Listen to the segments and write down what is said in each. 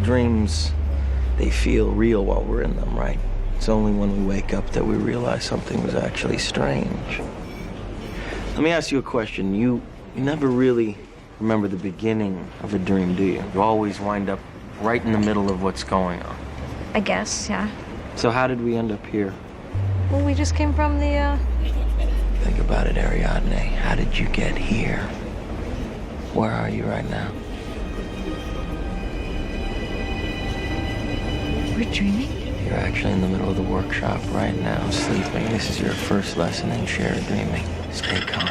dreams, they feel real while we're in them, right? It's only when we wake up that we realize something was actually strange. Let me ask you a question. You never really remember the beginning of a dream, do you? You always wind up right in the middle of what's going on. I guess, yeah. So how did we end up here? Well, we just came from the, Think about it, Ariadne. How did you get here? Where are you right now? We're dreaming? You're actually in the middle of the workshop right now, sleeping. This is your first lesson in shared dreaming. Stay calm.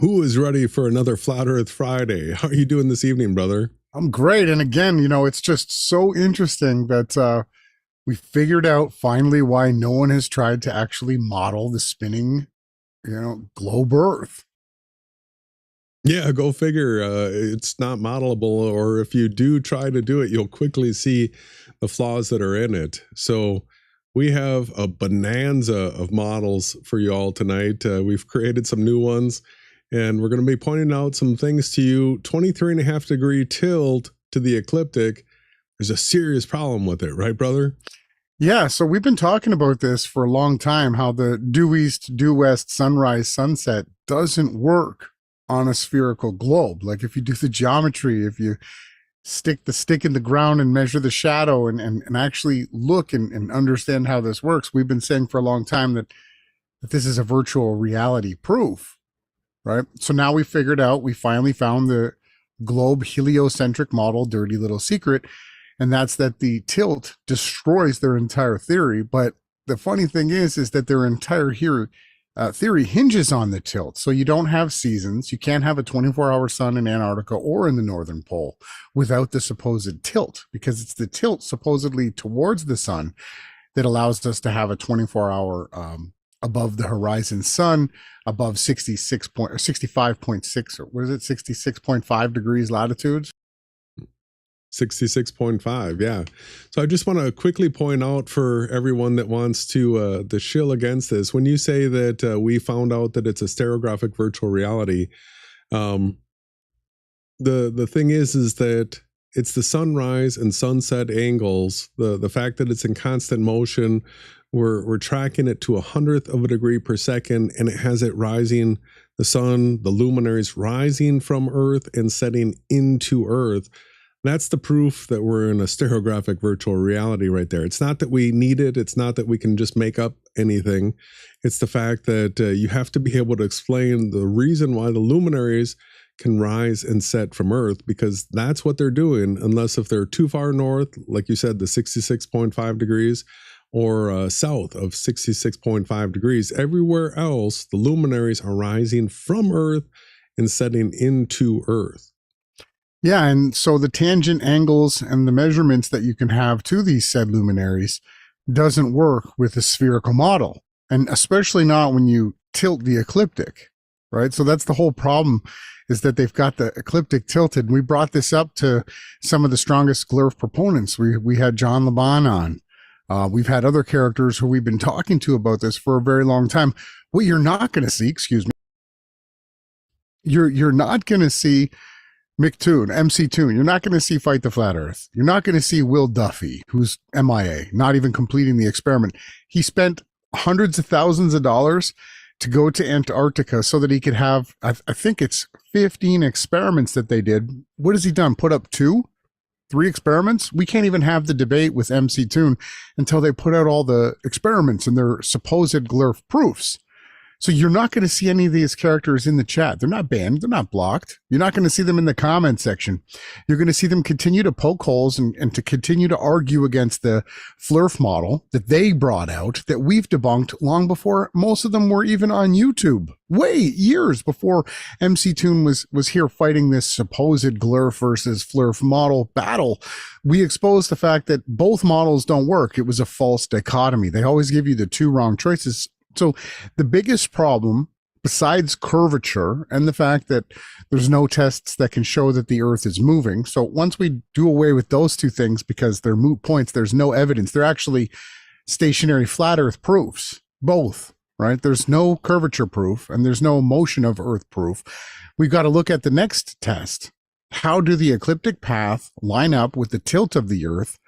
Who is ready for another Flat Earth Friday? How are you doing this evening, brother? I'm great. And again, it's just so interesting that we figured out finally why no one has tried to actually model the spinning, globe Earth. Yeah, go figure. It's not modelable, or if you do try to do it, you'll quickly see the flaws that are in it. So we have a bonanza of models for you all tonight. We've created some new ones, and we're going to be pointing out some things to you. 23.5 degree tilt to the ecliptic. There's a serious problem with it, right, brother? Yeah, so we've been talking about this for a long time, how the due east, due west, sunrise, sunset doesn't work on a spherical globe. Like if you do the geometry, if you stick the stick in the ground and measure the shadow and actually look and understand how this works, we've been saying for a long time that this is a virtual reality proof. Right. So now we figured out, we finally found the globe heliocentric model, dirty little secret. And that's that the tilt destroys their entire theory. But the funny thing is that their entire theory hinges on the tilt. So you don't have seasons. You can't have a 24-hour sun in Antarctica or in the Northern Pole without the supposed tilt, because it's the tilt supposedly towards the sun that allows us to have a 24-hour above the horizon sun, above 65.6, or what is it, 66.5 degrees latitudes? 66.5, yeah. So I just want to quickly point out for everyone that wants to shill against this, when you say that we found out that it's a stereographic virtual reality, the thing is that it's the sunrise and sunset angles, the fact that it's in constant motion. We're tracking it to 100th of a degree per second, and it has it rising, the sun, the luminaries rising from Earth and setting into Earth. That's the proof that we're in a stereographic virtual reality right there. It's not that we need it. It's not that we can just make up anything. It's the fact that you have to be able to explain the reason why the luminaries can rise and set from Earth, because that's what they're doing, unless if they're too far north, like you said, the 66.5 degrees, or south of 66.5 degrees. Everywhere else, the luminaries are rising from Earth and setting into Earth. Yeah, and so the tangent angles and the measurements that you can have to these said luminaries doesn't work with a spherical model, and especially not when you tilt the ecliptic, right? So that's the whole problem, is that they've got the ecliptic tilted. We brought this up to some of the strongest GLERF proponents. We had John Laban on. We've had other characters who we've been talking to about this for a very long time. What you're not going to see, you're not going to see Mick Toon, MC Toon. You're not going to see Fight the Flat Earth. You're not going to see Will Duffy, who's MIA, not even completing the experiment. He spent hundreds of thousands of dollars to go to Antarctica so that he could have, I think it's 15 experiments that they did. What has he done? Put up 3 experiments? We can't even have the debate with MC Toon until they put out all the experiments and their supposed GLERF proofs. So you're not going to see any of these characters in the chat. They're not banned. They're not blocked. You're not going to see them in the comment section. You're going to see them continue to poke holes and to continue to argue against the FLIRF model that they brought out, that we've debunked long before most of them were even on YouTube. Years before MC Toon was here fighting this supposed GLERF versus FLIRF model battle. We exposed the fact that both models don't work. It was a false dichotomy. They always give you the two wrong choices. So the biggest problem, besides curvature and the fact that there's no tests that can show that the Earth is moving. So once we do away with those two things, because they're moot points, there's no evidence. They're actually stationary flat Earth proofs, both, right? There's no curvature proof and there's no motion of Earth proof. We've got to look at the next test. How do the ecliptic path line up with the tilt of the Earth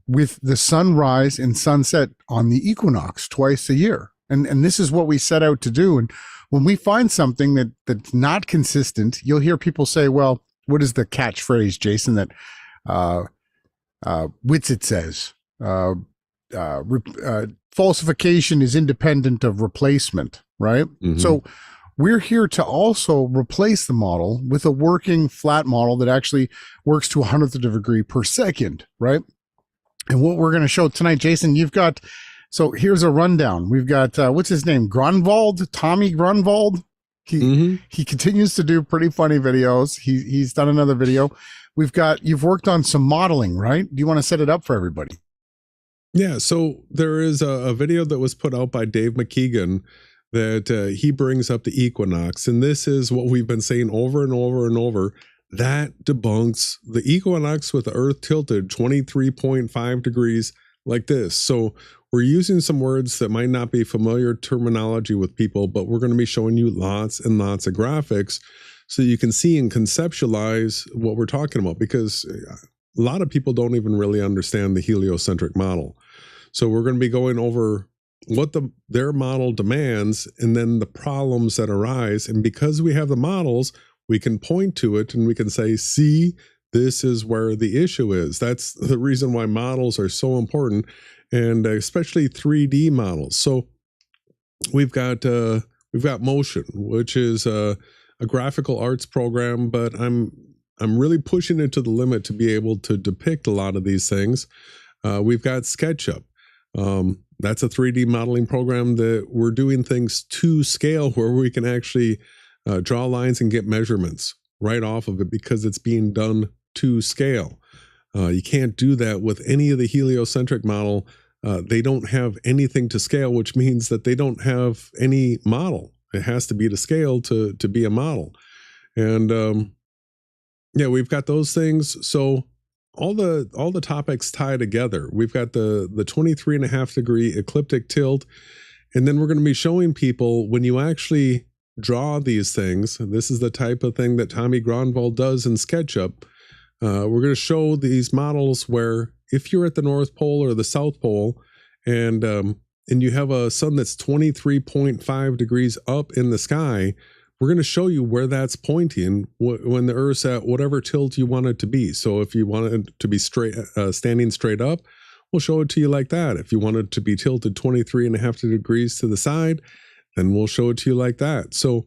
with the sunrise and sunset on the equinox twice a year? And this is what we set out to do. And when we find something that's not consistent, you'll hear people say, well, what is the catchphrase, Jason, that Witzit says? Falsification is independent of replacement, right? Mm-hmm. So we're here to also replace the model with a working flat model that actually works to 100th of a degree per second, right? And what we're going to show tonight, Jason, you've got... So here's a rundown. We've got, what's his name? Grunwald, Tommy Grunwald. He continues to do pretty funny videos. He's done another video. You've worked on some modeling, right? Do you want to set it up for everybody? Yeah. So there is a video that was put out by Dave McKeegan that he brings up the equinox. And this is what we've been saying over and over and over. That debunks the equinox with the Earth tilted 23.5 degrees like this. So we're using some words that might not be familiar terminology with people, but we're going to be showing you lots and lots of graphics so you can see and conceptualize what we're talking about, because a lot of people don't even really understand the heliocentric model. So we're going to be going over what their model demands and then the problems that arise. And because we have the models, we can point to it and we can say, see, this is where the issue is. That's the reason why models are so important, and especially 3D models. So we've got Motion, which is a graphical arts program, but I'm really pushing it to the limit to be able to depict a lot of these things. We've got SketchUp. That's a 3D modeling program that we're doing things to scale, where we can actually draw lines and get measurements right off of it because it's being done to scale. You can't do that with any of the heliocentric model. They don't have anything to scale, which means that they don't have any model. It has to be to scale to be a model. And yeah, we've got those things. So all the topics tie together. We've got the 23.5 degree ecliptic tilt, and then we're going to be showing people when you actually draw these things. This is the type of thing that Tommy Grunwald does in SketchUp. We're going to show these models where if you're at the North Pole or the South Pole and you have a sun that's 23.5 degrees up in the sky, we're going to show you where that's pointing when the Earth's at whatever tilt you want it to be. So if you want it to be straight, standing straight up, we'll show it to you like that. If you want it to be tilted 23.5 degrees to the side, then we'll show it to you like that. So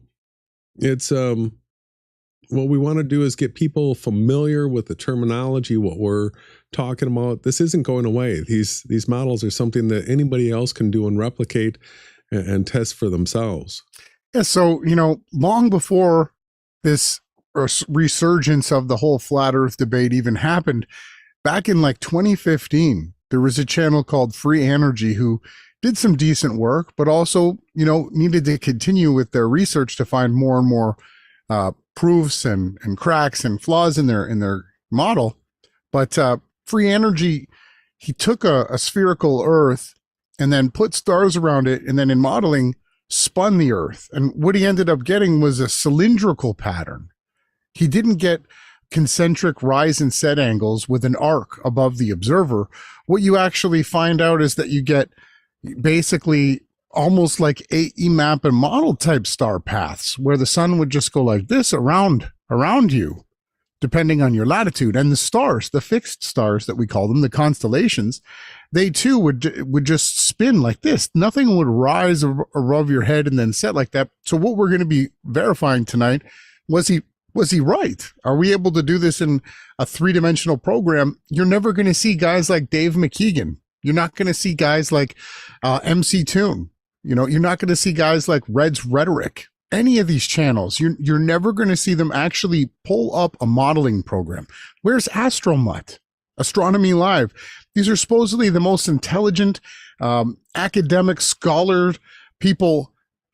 it's what we want to do is get people familiar with the terminology, what we're talking about. This isn't going away. These models are something that anybody else can do and replicate and test for themselves. Yeah, so, long before this resurgence of the whole flat Earth debate even happened, back in like 2015, there was a channel called Free Energy who did some decent work, but also, needed to continue with their research to find more and more proofs and cracks and flaws in their model. But Free Energy, he took a spherical Earth and then put stars around it, and then in modeling spun the Earth. And what he ended up getting was a cylindrical pattern. He didn't get concentric rise and set angles with an arc above the observer. What you actually find out is that you get basically almost like EMAP and model type star paths, where the sun would just go like this around you. depending on your latitude. And the stars, the fixed stars that we call them, the constellations, they too would just spin like this. Nothing would rise above your head and then set like that. So what we're going to be verifying tonight, was he right? Are we able to do this in a three-dimensional program? You're never going to see guys like Dave McKeegan. You're not going to see guys like MC Toon. You know, you're not going to see guys like Red's Rhetoric. Any of these channels, you're never going to see them actually pull up a modeling program. Where's Astromutt? Astronomy Live. These are supposedly the most intelligent, academic, scholar people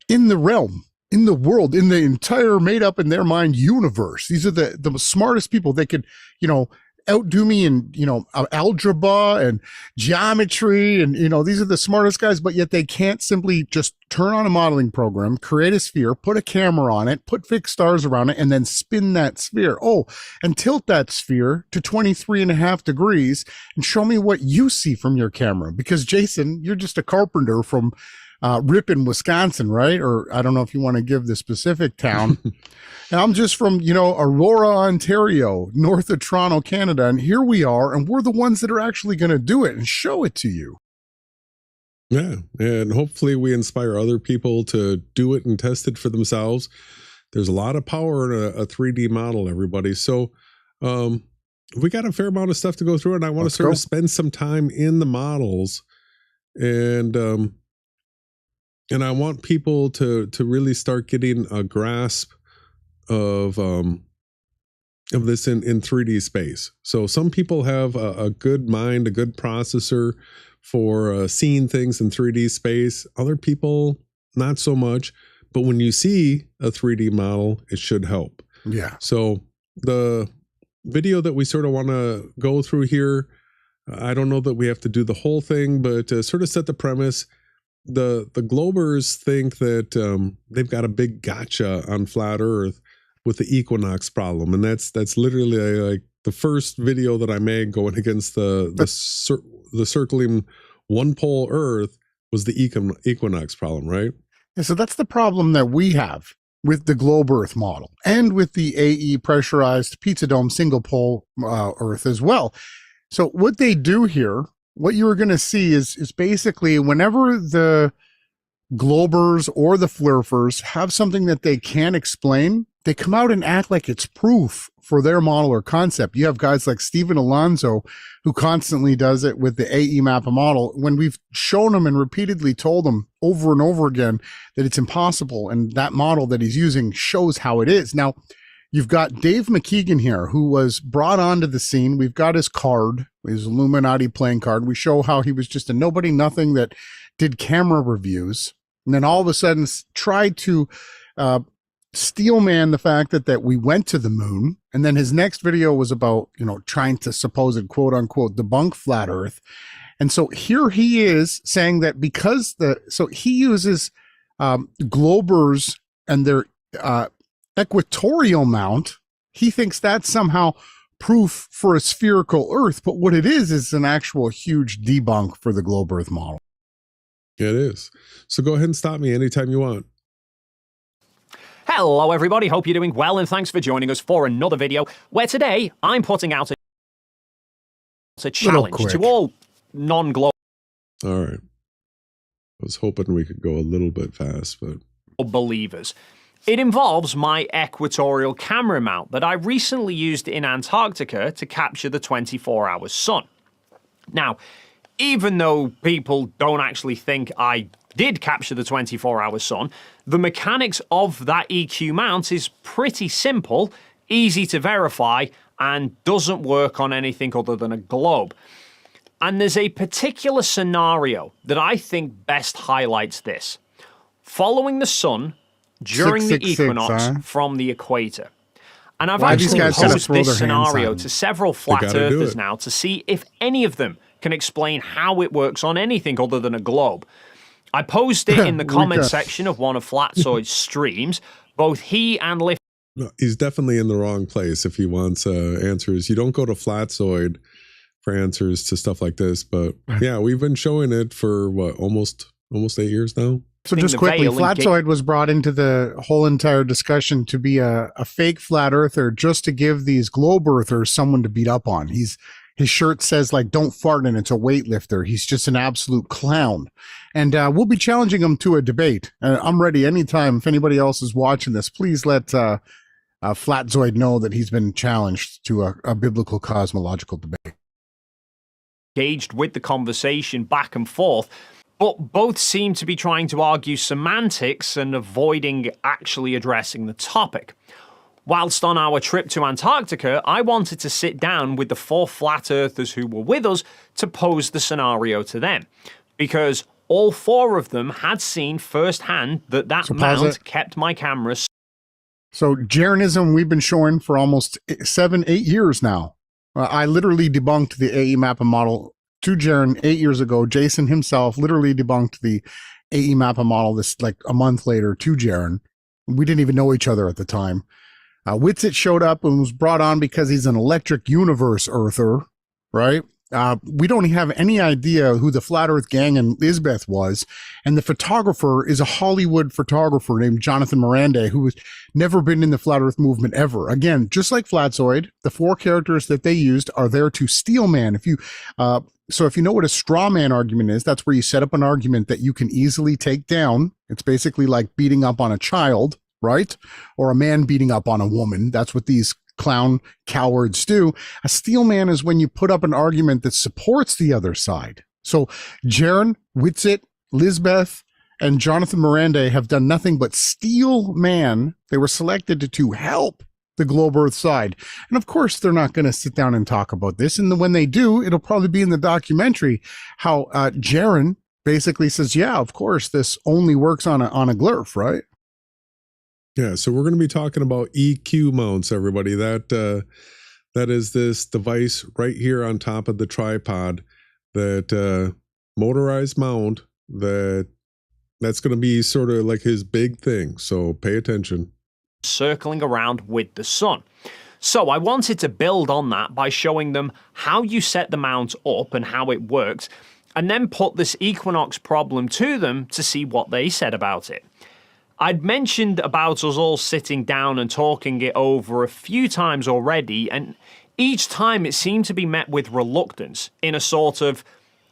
in the realm, in the world, in the entire made up in their mind universe. These are the smartest people. They could, you know, outdo me in, you know, algebra and geometry. And, you know, these are the smartest guys, but yet they can't simply just turn on a modeling program, create a sphere, put a camera on it, put fixed stars around it, and then spin that sphere. Oh, and tilt that sphere to 23.5 degrees and show me what you see from your camera. Because Jason, you're just a carpenter from Ripon, Wisconsin, right? Or I don't know if you want to give the specific town. And I'm just from, you know, Aurora, Ontario, north of Toronto, Canada. And here we are, and we're the ones that are actually going to do it and show it to you. Yeah. And hopefully we inspire other people to do it and test it for themselves. There's a lot of power in a 3D model, everybody. So we got a fair amount of stuff to go through, and I want to sort of spend some time in the models, and I want people to really start getting a grasp of this in 3D space. So some people have a good mind, a good processor for seeing things in 3D space. Other people, not so much. But when you see a 3D model, it should help. Yeah. So the video that we sort of want to go through here, I don't know that we have to do the whole thing, but to sort of set the premise, the Globers think that they've got a big gotcha on flat Earth with the equinox problem, and that's literally like the first video that I made going against the circling one pole Earth was the equinox problem, right? Yeah, so that's the problem that we have with the globe Earth model and with the AE pressurized pizza dome single pole Earth as well. So what they do here, what you are going to see is basically whenever the Globers or the Flurfers have something that they can't explain, they come out and act like it's proof for their model or concept. You have guys like Stephen Alonso, who constantly does it with the AE Mappa model, when we've shown him and repeatedly told him over and over again that it's impossible, and that model that he's using shows how it is. Now, you've got Dave McKeegan here, who was brought onto the scene. We've got his card, his Illuminati playing card. We show how he was just a nobody nothing that did camera reviews, and then all of a sudden tried to steelman the fact that we went to the moon. And then his next video was about, you know, trying to supposed quote unquote debunk flat Earth. And so here he is saying that because so he uses Globers and their equatorial mount, he thinks that's somehow proof for a spherical Earth. But what it is an actual huge debunk for the globe Earth model. It is. So go ahead and stop me anytime you want. Hello everybody, hope you're doing well, and thanks for joining us for another video where today I'm putting out a challenge to all non-globe All right. I was hoping we could go a little bit fast, but believers. It involves my equatorial camera mount that I recently used in Antarctica to capture the 24-hour sun. Now, even though people don't actually think I did capture the 24-hour sun, the mechanics of that EQ mount is pretty simple, easy to verify, and doesn't work on anything other than a globe. And there's a particular scenario that I think best highlights this. Following the sun during the equinox from the equator. And I've actually posed this scenario to several flat earthers now to see if any of them can explain how it works on anything other than a globe. I posed it in the comment section of one of Flatzoid's streams. Both he and Lift. No, he's definitely in the wrong place if he wants answers. You don't go to Flatzoid for answers to stuff like this. But yeah, we've been showing it for what, almost almost 8 years now. So Thing just the quickly, veil and Flatzoid was brought into the whole entire discussion to be a fake flat earther, just to give these globe earthers someone to beat up on. His shirt says, like, don't fart, and it's a weightlifter. He's just an absolute clown. And we'll be challenging him to a debate. I'm ready anytime. If anybody else is watching this, please let Flatzoid know that he's been challenged to a biblical cosmological debate. engaged with the conversation back and forth, but both seem to be trying to argue semantics and avoiding actually addressing the topic. Whilst on our trip to Antarctica, I wanted to sit down with the 4 flat earthers who were with us to pose the scenario to them, because all 4 of them had seen firsthand that mount kept my camera. So Jaronism we've been showing for almost 7-8 years now. I literally debunked the AE Mappa model to Jaron 8 years ago. Jason himself literally debunked the AE Mappa model this like a month later to Jaron. We didn't even know each other at the time. Witsit showed up and was brought on because he's an electric universe earther, right? We don't have any idea who the Flat Earth Gang and Lisbeth was. And the photographer is a Hollywood photographer named Jonathan Miranda, who has never been in the Flat Earth movement ever. Again, just like Flatzoid, the 4 characters that they used are there to steel man. So if you know what a straw man argument is, that's where you set up an argument that you can easily take down. It's basically like beating up on a child, right? Or a man beating up on a woman. That's what these clown cowards do. A steel man is when you put up an argument that supports the other side. So Jaron, Witsit, Lisbeth, and Jonathan Miranda have done nothing but steel man. They were selected to help the globe earth side. And of course, they're not going to sit down and talk about this. And when they do, it'll probably be in the documentary how Jaron basically says, yeah, of course, this only works on a glurf, right? Yeah, so we're going to be talking about EQ mounts, everybody. That is this device right here on top of the tripod, that motorized mount that's going to be sort of like his big thing. So pay attention. Circling around with the sun. So I wanted to build on that by showing them how you set the mount up and how it works, and then put this equinox problem to them to see what they said about it. I'd mentioned about us all sitting down and talking it over a few times already, and each time it seemed to be met with reluctance in a sort of,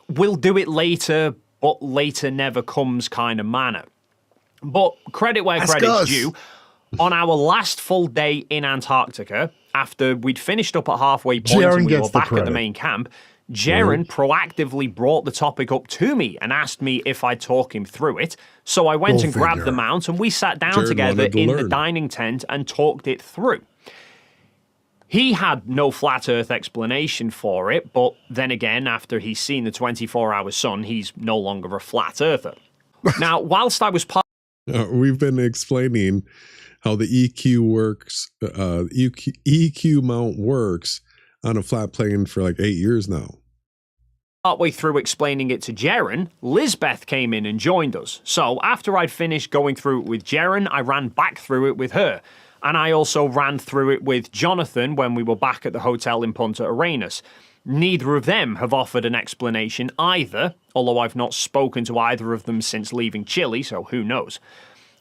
we'll do it later, but later never comes kind of manner. But credit where credit's due. On our last full day in Antarctica, after we'd finished up at halfway point and we were back at the main camp, Jaron proactively brought the topic up to me and asked me if I'd talk him through it. So I went and grabbed the mount and we sat down together in the dining tent and talked it through. He had no flat earth explanation for it, but then again, after he's seen the 24-hour sun, he's no longer a flat earther. Now, whilst I was we've been explaining how the EQ works, EQ mount works on a flat plane for like 8 years now. Partway through explaining it to Jaron, Lisbeth came in and joined us. So after I'd finished going through it with Jaron, I ran back through it with her. And I also ran through it with Jonathan when we were back at the hotel in Punta Arenas. Neither of them have offered an explanation either, although I've not spoken to either of them since leaving Chile, so who knows.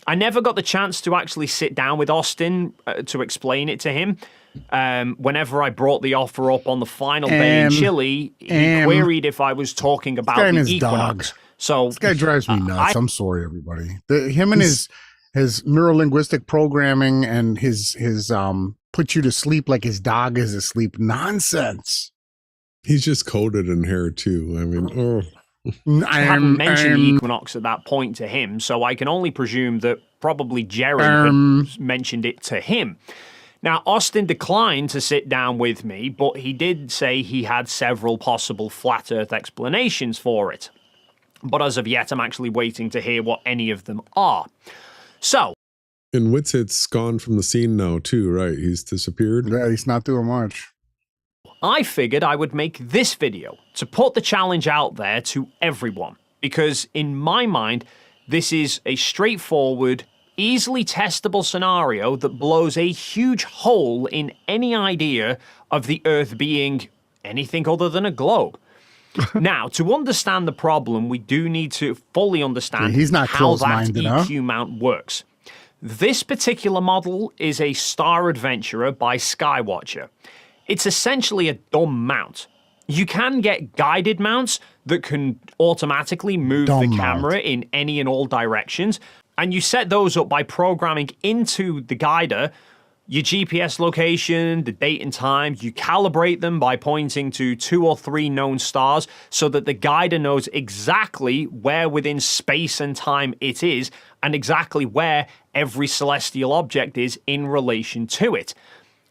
I never got the chance to actually sit down with Austin to explain it to him. Whenever I brought the offer up on the final day in Chile, he queried if I was talking about the equinox. So this guy drives me nuts. I'm sorry, everybody. Him and his neurolinguistic programming and his put you to sleep like his dog is asleep nonsense. He's just coated in hair too. I mean, I hadn't mentioned the equinox at that point to him, so I can only presume that probably Jaron had mentioned it to him. Now, Austin declined to sit down with me, but he did say he had several possible flat earth explanations for it. But as of yet, I'm actually waiting to hear what any of them are. So. And Witsit's gone from the scene now too, right? He's disappeared. Yeah, he's not doing much. I figured I would make this video to put the challenge out there to everyone, because in my mind, this is a straightforward, easily testable scenario that blows a huge hole in any idea of the Earth being anything other than a globe. Now, to understand the problem, we do need to fully understand He's not how that close-minded, huh? EQ mount works. This particular model is a Star Adventurer by Skywatcher. It's essentially a dumb mount. You can get guided mounts that can automatically move the camera in any and all directions, and you set those up by programming into the guider your GPS location, the date and time. You calibrate them by pointing to 2 or 3 known stars so that the guider knows exactly where within space and time it is and exactly where every celestial object is in relation to it.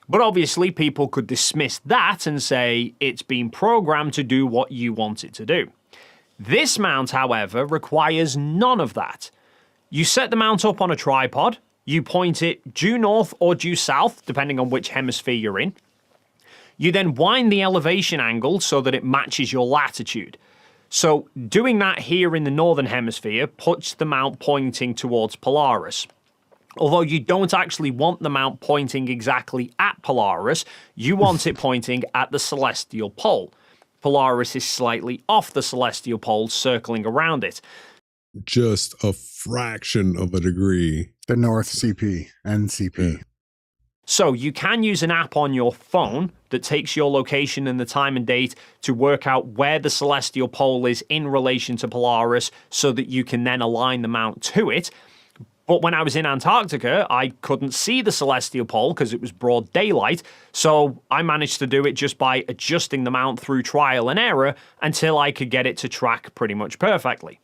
But obviously people could dismiss that and say it's been programmed to do what you want it to do. This mount, however, requires none of that. You set the mount up on a tripod. You point it due north or due south, depending on which hemisphere you're in. You then wind the elevation angle so that it matches your latitude. So doing that here in the northern hemisphere puts the mount pointing towards Polaris. Although you don't actually want the mount pointing exactly at Polaris, you want it pointing at the celestial pole. Polaris is slightly off the celestial pole, circling around it. Just a fraction of a degree. The North CP, NCP. So you can use an app on your phone that takes your location and the time and date to work out where the celestial pole is in relation to Polaris so that you can then align the mount to it. But when I was in Antarctica, I couldn't see the celestial pole because it was broad daylight, so I managed to do it just by adjusting the mount through trial and error until I could get it to track pretty much perfectly.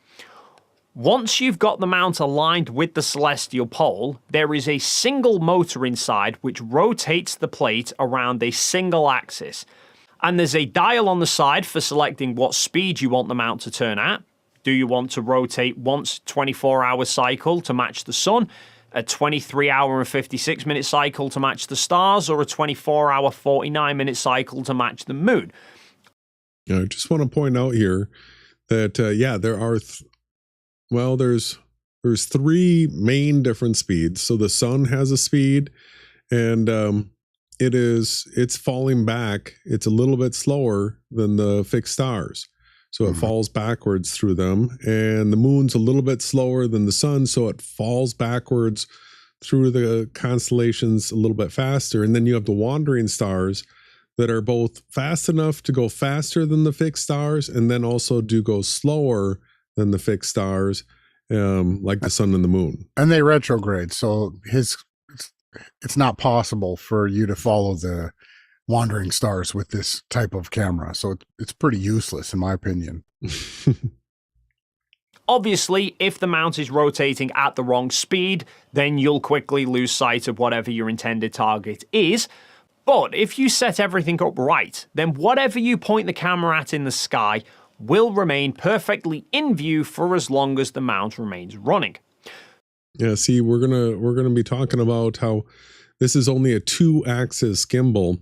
Once you've got the mount aligned with the celestial pole, there is a single motor inside which rotates the plate around a single axis. And there's a dial on the side for selecting what speed you want the mount to turn at. Do you want to rotate once 24-hour cycle to match the sun, a 23-hour and 56-minute cycle to match the stars, or a 24-hour 49-minute cycle to match the moon? I just want to point out here that, there are... there's 3 main different speeds. So the sun has a speed, and it's falling back. It's a little bit slower than the fixed stars. So it falls backwards through them, and the moon's a little bit slower than the sun, so it falls backwards through the constellations a little bit faster. And then you have the wandering stars that are both fast enough to go faster than the fixed stars, and then also do go slower than the fixed stars, like the sun and the moon. And they retrograde, so it's not possible for you to follow the wandering stars with this type of camera. So it's pretty useless, in my opinion. Obviously, if the mount is rotating at the wrong speed, then you'll quickly lose sight of whatever your intended target is. But if you set everything up right, then whatever you point the camera at in the sky will remain perfectly in view for as long as the mount remains running. Yeah, see, we're gonna be talking about how this is only a 2-axis gimbal,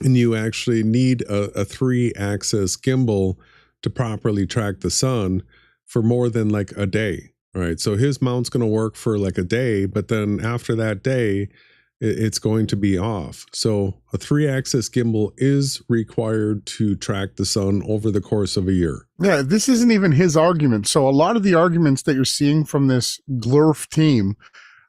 and you actually need a 3-axis gimbal to properly track the sun for more than like a day, right? So his mount's going to work for like a day, but then after that day, it's going to be off. So a 3-axis gimbal is required to track the sun over the course of a year. Yeah, this isn't even his argument. So a lot of the arguments that you're seeing from this GLERF team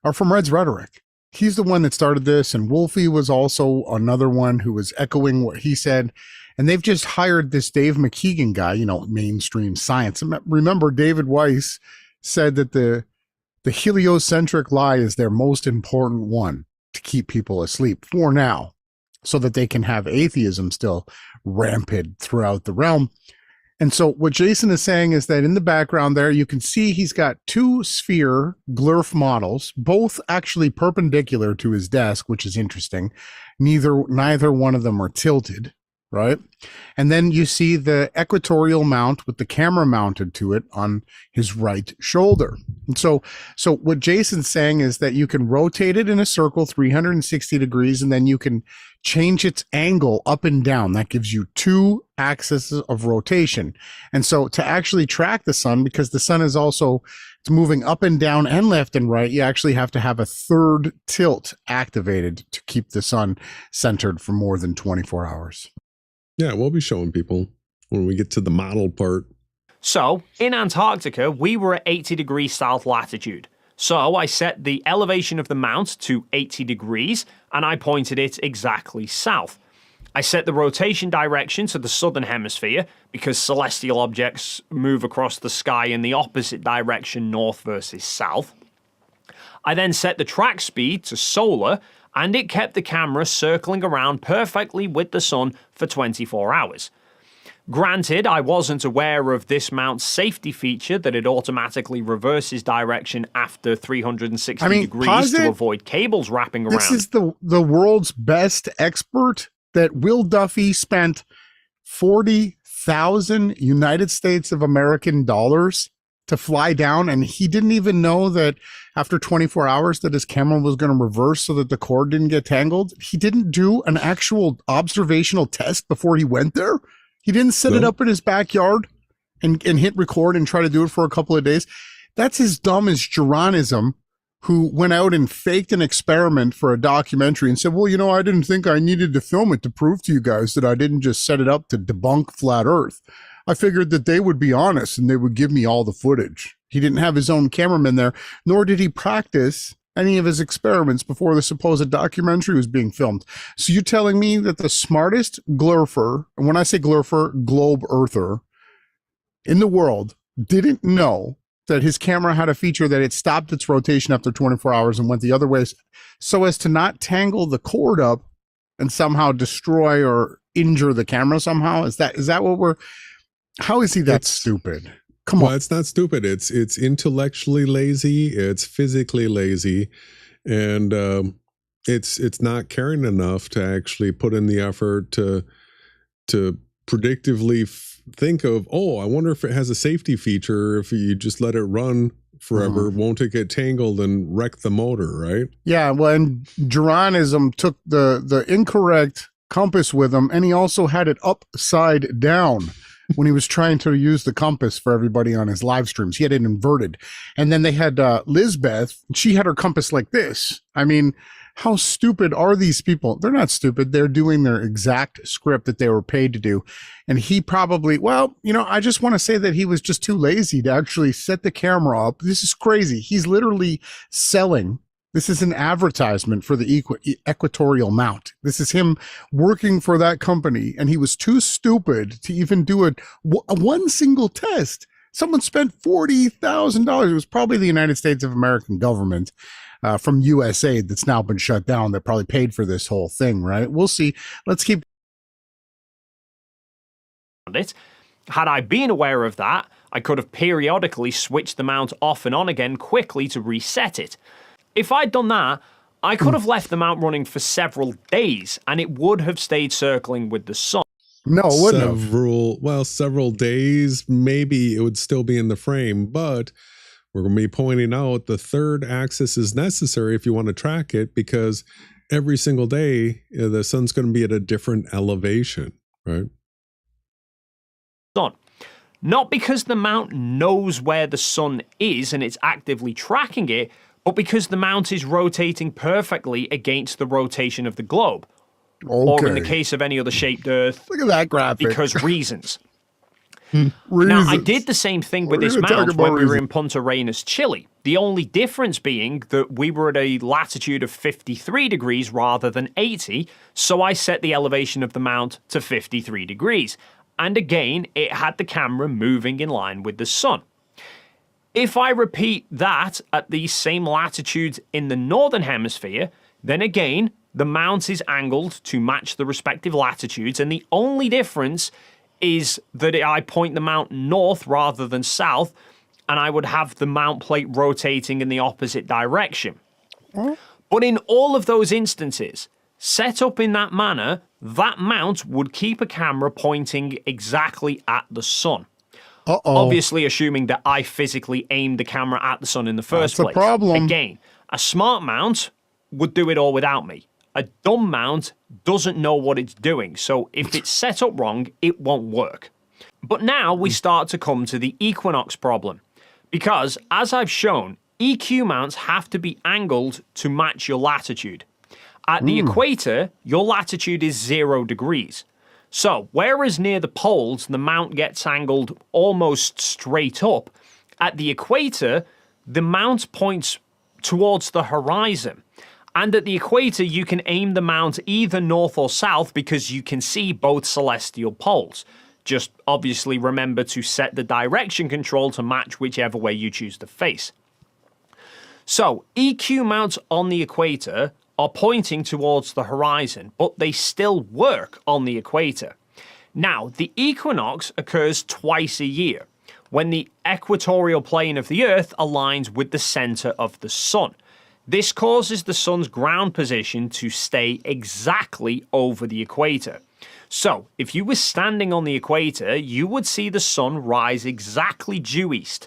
are from Red's rhetoric. He's the one that started this, and Wolfie was also another one who was echoing what he said. And they've just hired this Dave McKeegan guy, mainstream science. Remember, David Weiss said that the heliocentric lie is their most important one to keep people asleep for now, so that they can have atheism still rampant throughout the realm. And so what Jason is saying is that in the background there, you can see he's got 2 sphere GLERF models, both actually perpendicular to his desk, which is interesting. Neither one of them are tilted, right? And then you see the equatorial mount with the camera mounted to it on his right shoulder. And so what Jason's saying is that you can rotate it in a circle 360 degrees, and then you can change its angle up and down. That gives you 2 axes of rotation. And so to actually track the sun, because the sun is also, it's moving up and down and left and right, you actually have to have a 3rd tilt activated to keep the sun centered for more than 24 hours. Yeah, we'll be showing people when we get to the model part. So, in Antarctica, we were at 80 degrees south latitude. So I set the elevation of the mount to 80 degrees, and I pointed it exactly south. I set the rotation direction to the southern hemisphere, because celestial objects move across the sky in the opposite direction, north versus south. I then set the track speed to solar, and it kept the camera circling around perfectly with the sun for 24 hours. Granted, I wasn't aware of this mount's safety feature that it automatically reverses direction after 360 degrees to avoid cables wrapping around. This is the world's best expert that Will Duffy spent 40,000 United States of American dollars to fly down, and he didn't even know that after 24 hours that his camera was going to reverse so that the cord didn't get tangled. He didn't do an actual observational test before he went there. He didn't set it up in his backyard and hit record and try to do it for a couple of days. That's as dumb as Geronism, who went out and faked an experiment for a documentary and said, well, you know, I didn't think I needed to film it to prove to you guys that I didn't just set it up to debunk flat Earth. I figured that they would be honest and they would give me all the footage. He didn't have his own cameraman there, nor did he practice any of his experiments before the supposed documentary was being filmed. So you're telling me that the smartest glurfer, and when I say glurfer, globe earther in the world, didn't know that his camera had a feature that it stopped its rotation after 24 hours and went the other way so as to not tangle the cord up and somehow destroy or injure the camera somehow? Is that what we're, how is he that stupid? Come on. Well, it's not stupid. It's intellectually lazy. It's physically lazy, and it's not caring enough to actually put in the effort to predictively think of, oh, I wonder if it has a safety feature. If you just let it run forever, won't it get tangled and wreck the motor, right? Yeah. Well, and Geronism took the incorrect compass with him, and he also had it upside down. When he was trying to use the compass for everybody on his live streams, he had it inverted. And then they had Lizbeth. She had her compass like this. I mean, how stupid are these people? They're not stupid. They're doing their exact script that they were paid to do. And he probably, well, you know, I just want to say that he was just too lazy to actually set the camera up. This is crazy. He's literally selling. This is an advertisement for the equatorial mount. This is him working for that company, and he was too stupid to even do a one single test. Someone spent $40,000. It was probably the United States of American government from USA that's now been shut down that probably paid for this whole thing, right? We'll see. Let's keep it. Had I been aware of that, I could have periodically switched the mount off and on again quickly to reset it. If I'd done that, I could have left the mount running for several days, and it would have stayed circling with the sun. No, it wouldn't have. Several days, maybe it would still be in the frame, but we're going to be pointing out the third axis is necessary if you want to track it, because every single day, the sun's going to be at a different elevation, right? Sun. Not because the mount knows where the sun is and it's actively tracking it, but because the mount is rotating perfectly against the rotation of the globe. Okay. Or in the case of any other shaped Earth, look at that graphic. Because reasons. Now, I did the same thing with this mount when we were in Punta Arenas, Chile. The only difference being that we were at a latitude of 53 degrees rather than 80, so I set the elevation of the mount to 53 degrees. And again, it had the camera moving in line with the sun. If I repeat that at these same latitudes in the northern hemisphere, then again, the mount is angled to match the respective latitudes, and the only difference is that I point the mount north rather than south, and I would have the mount plate rotating in the opposite direction. But in all of those instances, set up in that manner, that mount would keep a camera pointing exactly at the sun. Obviously, assuming that I physically aimed the camera at the sun in the first place. That's a problem. Again, a smart mount would do it all without me. A dumb mount doesn't know what it's doing, so if it's set up wrong, it won't work. But now we start to come to the equinox problem. Because, as I've shown, EQ mounts have to be angled to match your latitude. At the equator, your latitude is 0 degrees. So, whereas near the poles, the mount gets angled almost straight up, at the equator, the mount points towards the horizon. And at the equator, you can aim the mount either north or south because you can see both celestial poles. Just obviously remember to set the direction control to match whichever way you choose to face. So, EQ mounts on the equator are pointing towards the horizon, but they still work on the equator. Now, the equinox occurs twice a year, when the equatorial plane of the Earth aligns with the center of the sun. This causes the sun's ground position to stay exactly over the equator. So, if you were standing on the equator, you would see the sun rise exactly due east.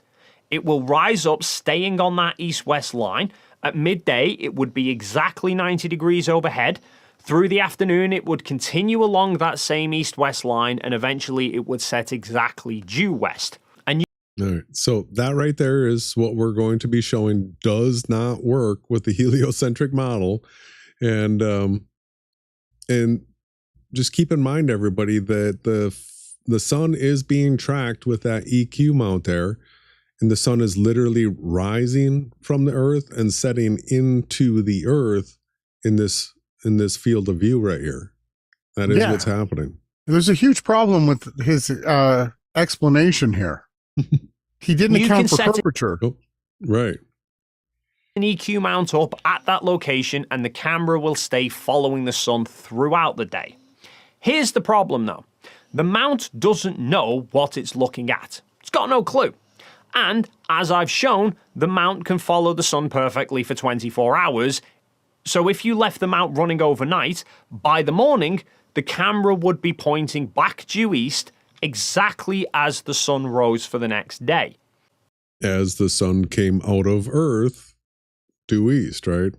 It will rise up staying on that east-west line. At midday, it would be exactly 90 degrees overhead. Through the afternoon, it would continue along that same east-west line, and eventually it would set exactly due west. And All right. So that right there is what we're going to be showing does not work with the heliocentric model. And just keep in mind, everybody, that the sun is being tracked with that EQ mount there. And the sun is literally rising from the earth and setting into the earth in this field of view right here. That is what's happening. There's a huge problem with his explanation here. He didn't account for curvature. Oh, right. an EQ mount up at that location and the camera will stay following the sun throughout the day. Here's the problem though. The mount doesn't know what it's looking at. It's got no clue. And, as I've shown, the mount can follow the sun perfectly for 24 hours, so if you left the mount running overnight, by the morning, the camera would be pointing back due east exactly as the sun rose for the next day. As the sun came out of Earth, due east, right?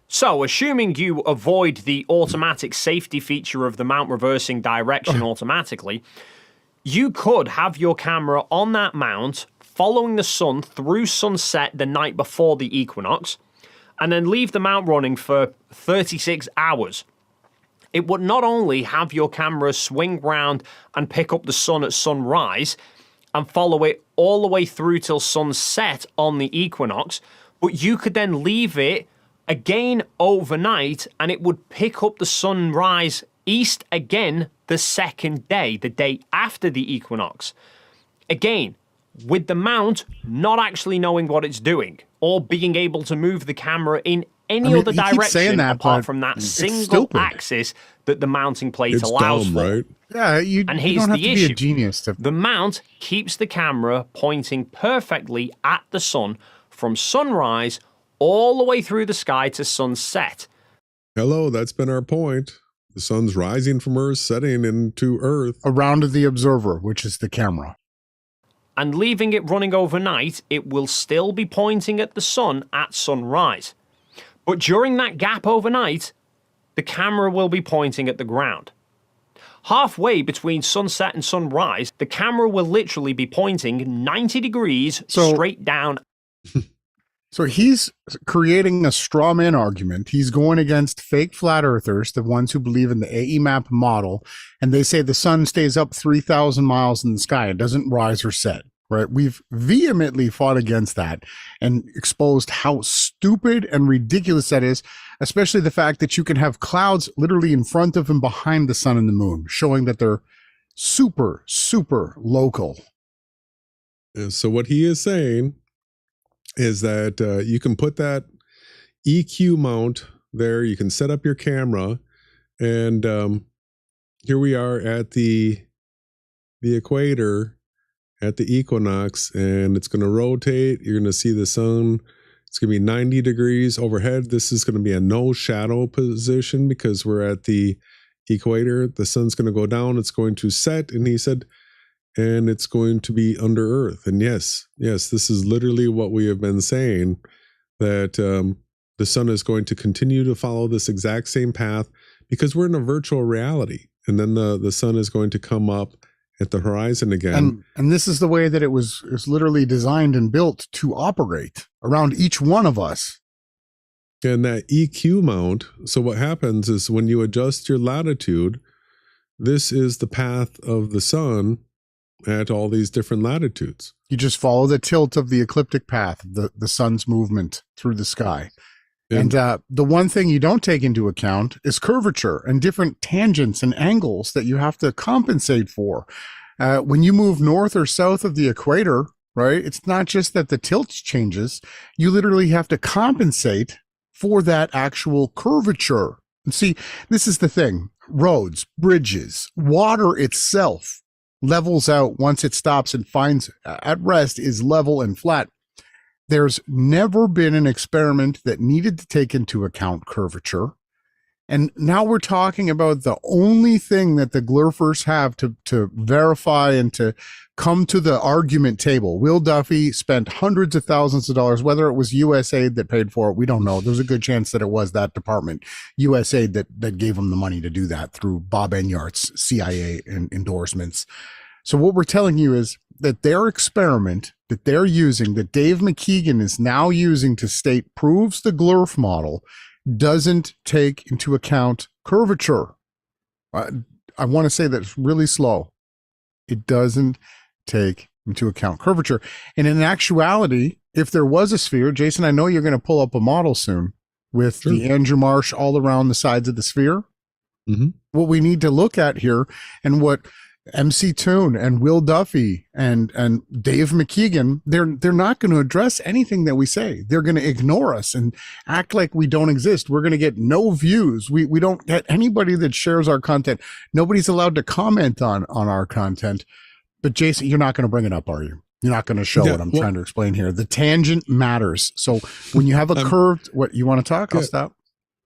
So, assuming you avoid the automatic safety feature of the mount reversing direction automatically, you could have your camera on that mount following the sun through sunset the night before the equinox, and then leave the mount running for 36 hours. It would not only have your camera swing round and pick up the sun at sunrise and follow it all the way through till sunset on the equinox, but you could then leave it again overnight and it would pick up the sunrise east again the second day, the day after the equinox. Again, with the mount not actually knowing what it's doing or being able to move the camera in any other direction apart from that single axis that the mounting plate allows for. Right? Yeah, you don't have to be a genius to... The mount keeps the camera pointing perfectly at the sun from sunrise all the way through the sky to sunset. Hello, that's been our point. The sun's rising from Earth, setting into Earth. Around the observer, which is the camera. And leaving it running overnight, it will still be pointing at the sun at sunrise. But during that gap overnight, the camera will be pointing at the ground. Halfway between sunset and sunrise, the camera will literally be pointing 90 degrees straight down. So he's creating a straw man argument. He's going against fake flat earthers, the ones who believe in the AEMAP model, and they say the sun stays up 3,000 miles in the sky. It doesn't rise or set, right? We've vehemently fought against that and exposed how stupid and ridiculous that is, especially the fact that you can have clouds literally in front of and behind the sun and the moon, showing that they're super, super local. And so what he is saying is that you can put that EQ mount there, you can set up your camera, and here we are at the equator, at the equinox, and it's going to rotate. You're going to see the sun. It's going to be 90 degrees overhead. This is going to be a no shadow position because we're at the equator. The sun's going to go down. It's going to set, and he said, and it's going to be under Earth. And yes, this is literally what we have been saying, that the sun is going to continue to follow this exact same path because we're in a virtual reality. And then the sun is going to come up at the horizon again. And this is the way that it was literally designed and built to operate around each one of us. And that EQ mount, so what happens is when you adjust your latitude, this is the path of the sun at all these different latitudes. You just follow the tilt of the ecliptic path, the sun's movement through the sky. And the one thing you don't take into account is curvature and different tangents and angles that you have to compensate for. When you move north or south of the equator, right, it's not just that the tilt changes. You literally have to compensate for that actual curvature. And see, this is the thing. Roads, bridges, water itself levels out once it stops and finds at rest is level and flat. There's never been an experiment that needed to take into account curvature. And now we're talking about the only thing that the glurfers have to verify and to come to the argument table. Will Duffy spent hundreds of thousands of dollars, whether it was USAID that paid for it, we don't know. There's a good chance that it was that department, USAID, that gave him the money to do that through Bob Enyart's CIA endorsements. So what we're telling you is that their experiment that they're using, that Dave McKeegan is now using to state proves the glurf model, doesn't take into account curvature. I want to say that it's really slow. It doesn't take into account curvature. And in actuality, if there was a sphere, Jason, I know you're going to pull up a model soon with the Andrew Marsh all around the sides of the sphere. Mm-hmm. What we need to look at here, and what MC Toon and Will Duffy and Dave McKeegan, they're not going to address anything that we say. They're going to ignore us and act like we don't exist. We're going to get no views. We don't get anybody that shares our content. Nobody's allowed to comment on our content. But Jason, you're not going to bring it up, are you? You're not going to show what I'm trying to explain here. The tangent matters. So when you have a curved, what you want to talk, I'll stop.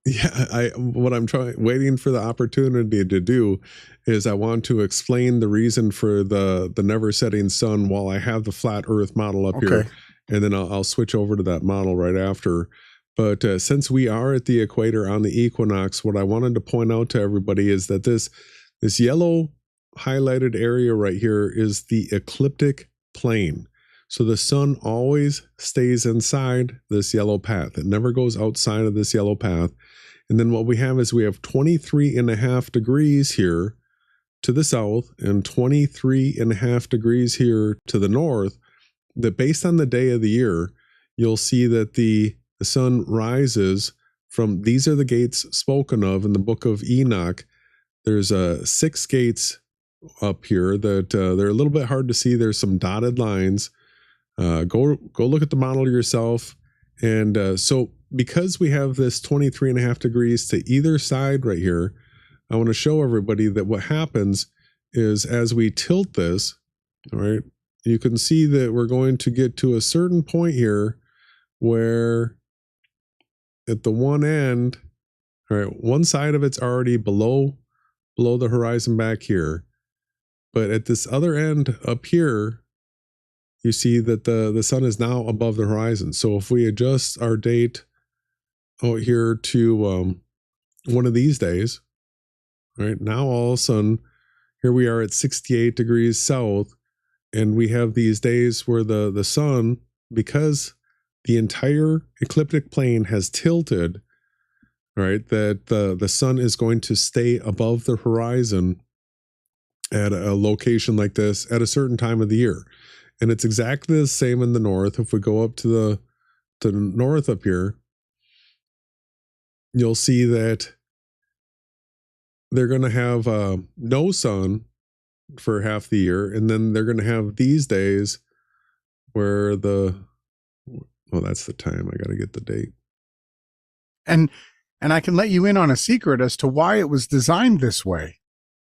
Yeah, what I'm waiting for the opportunity to do is I want to explain the reason for the never setting sun while I have the flat Earth model up here, and then I'll switch over to that model right after. But since we are at the equator on the equinox, what I wanted to point out to everybody is that this yellow highlighted area right here is the ecliptic plane. So the sun always stays inside this yellow path. It never goes outside of this yellow path. And then what we have is we have 23.5 degrees here to the south and 23.5 degrees here to the north, that based on the day of the year, you'll see that the sun rises from, these are the gates spoken of in the book of Enoch. There's 6 gates up here that they're a little bit hard to see. There's some dotted lines. Go look at the model yourself. And so because we have this 23.5 degrees to either side right here, I want to show everybody that what happens is as we tilt this, all right, you can see that we're going to get to a certain point here where at the one end, all right, one side of it's already below the horizon back here. But at this other end up here, you see that the sun is now above the horizon. So if we adjust our date out here to one of these days, right, now all of a sudden, here we are at 68 degrees south, and we have these days where the sun, because the entire ecliptic plane has tilted, right, that the sun is going to stay above the horizon at a location like this at a certain time of the year. And it's exactly the same in the north. If we go up to the north up here, you'll see that they're going to have no sun for half the year. And then they're going to have these days where well, that's the time. I got to get the date. And I can let you in on a secret as to why it was designed this way.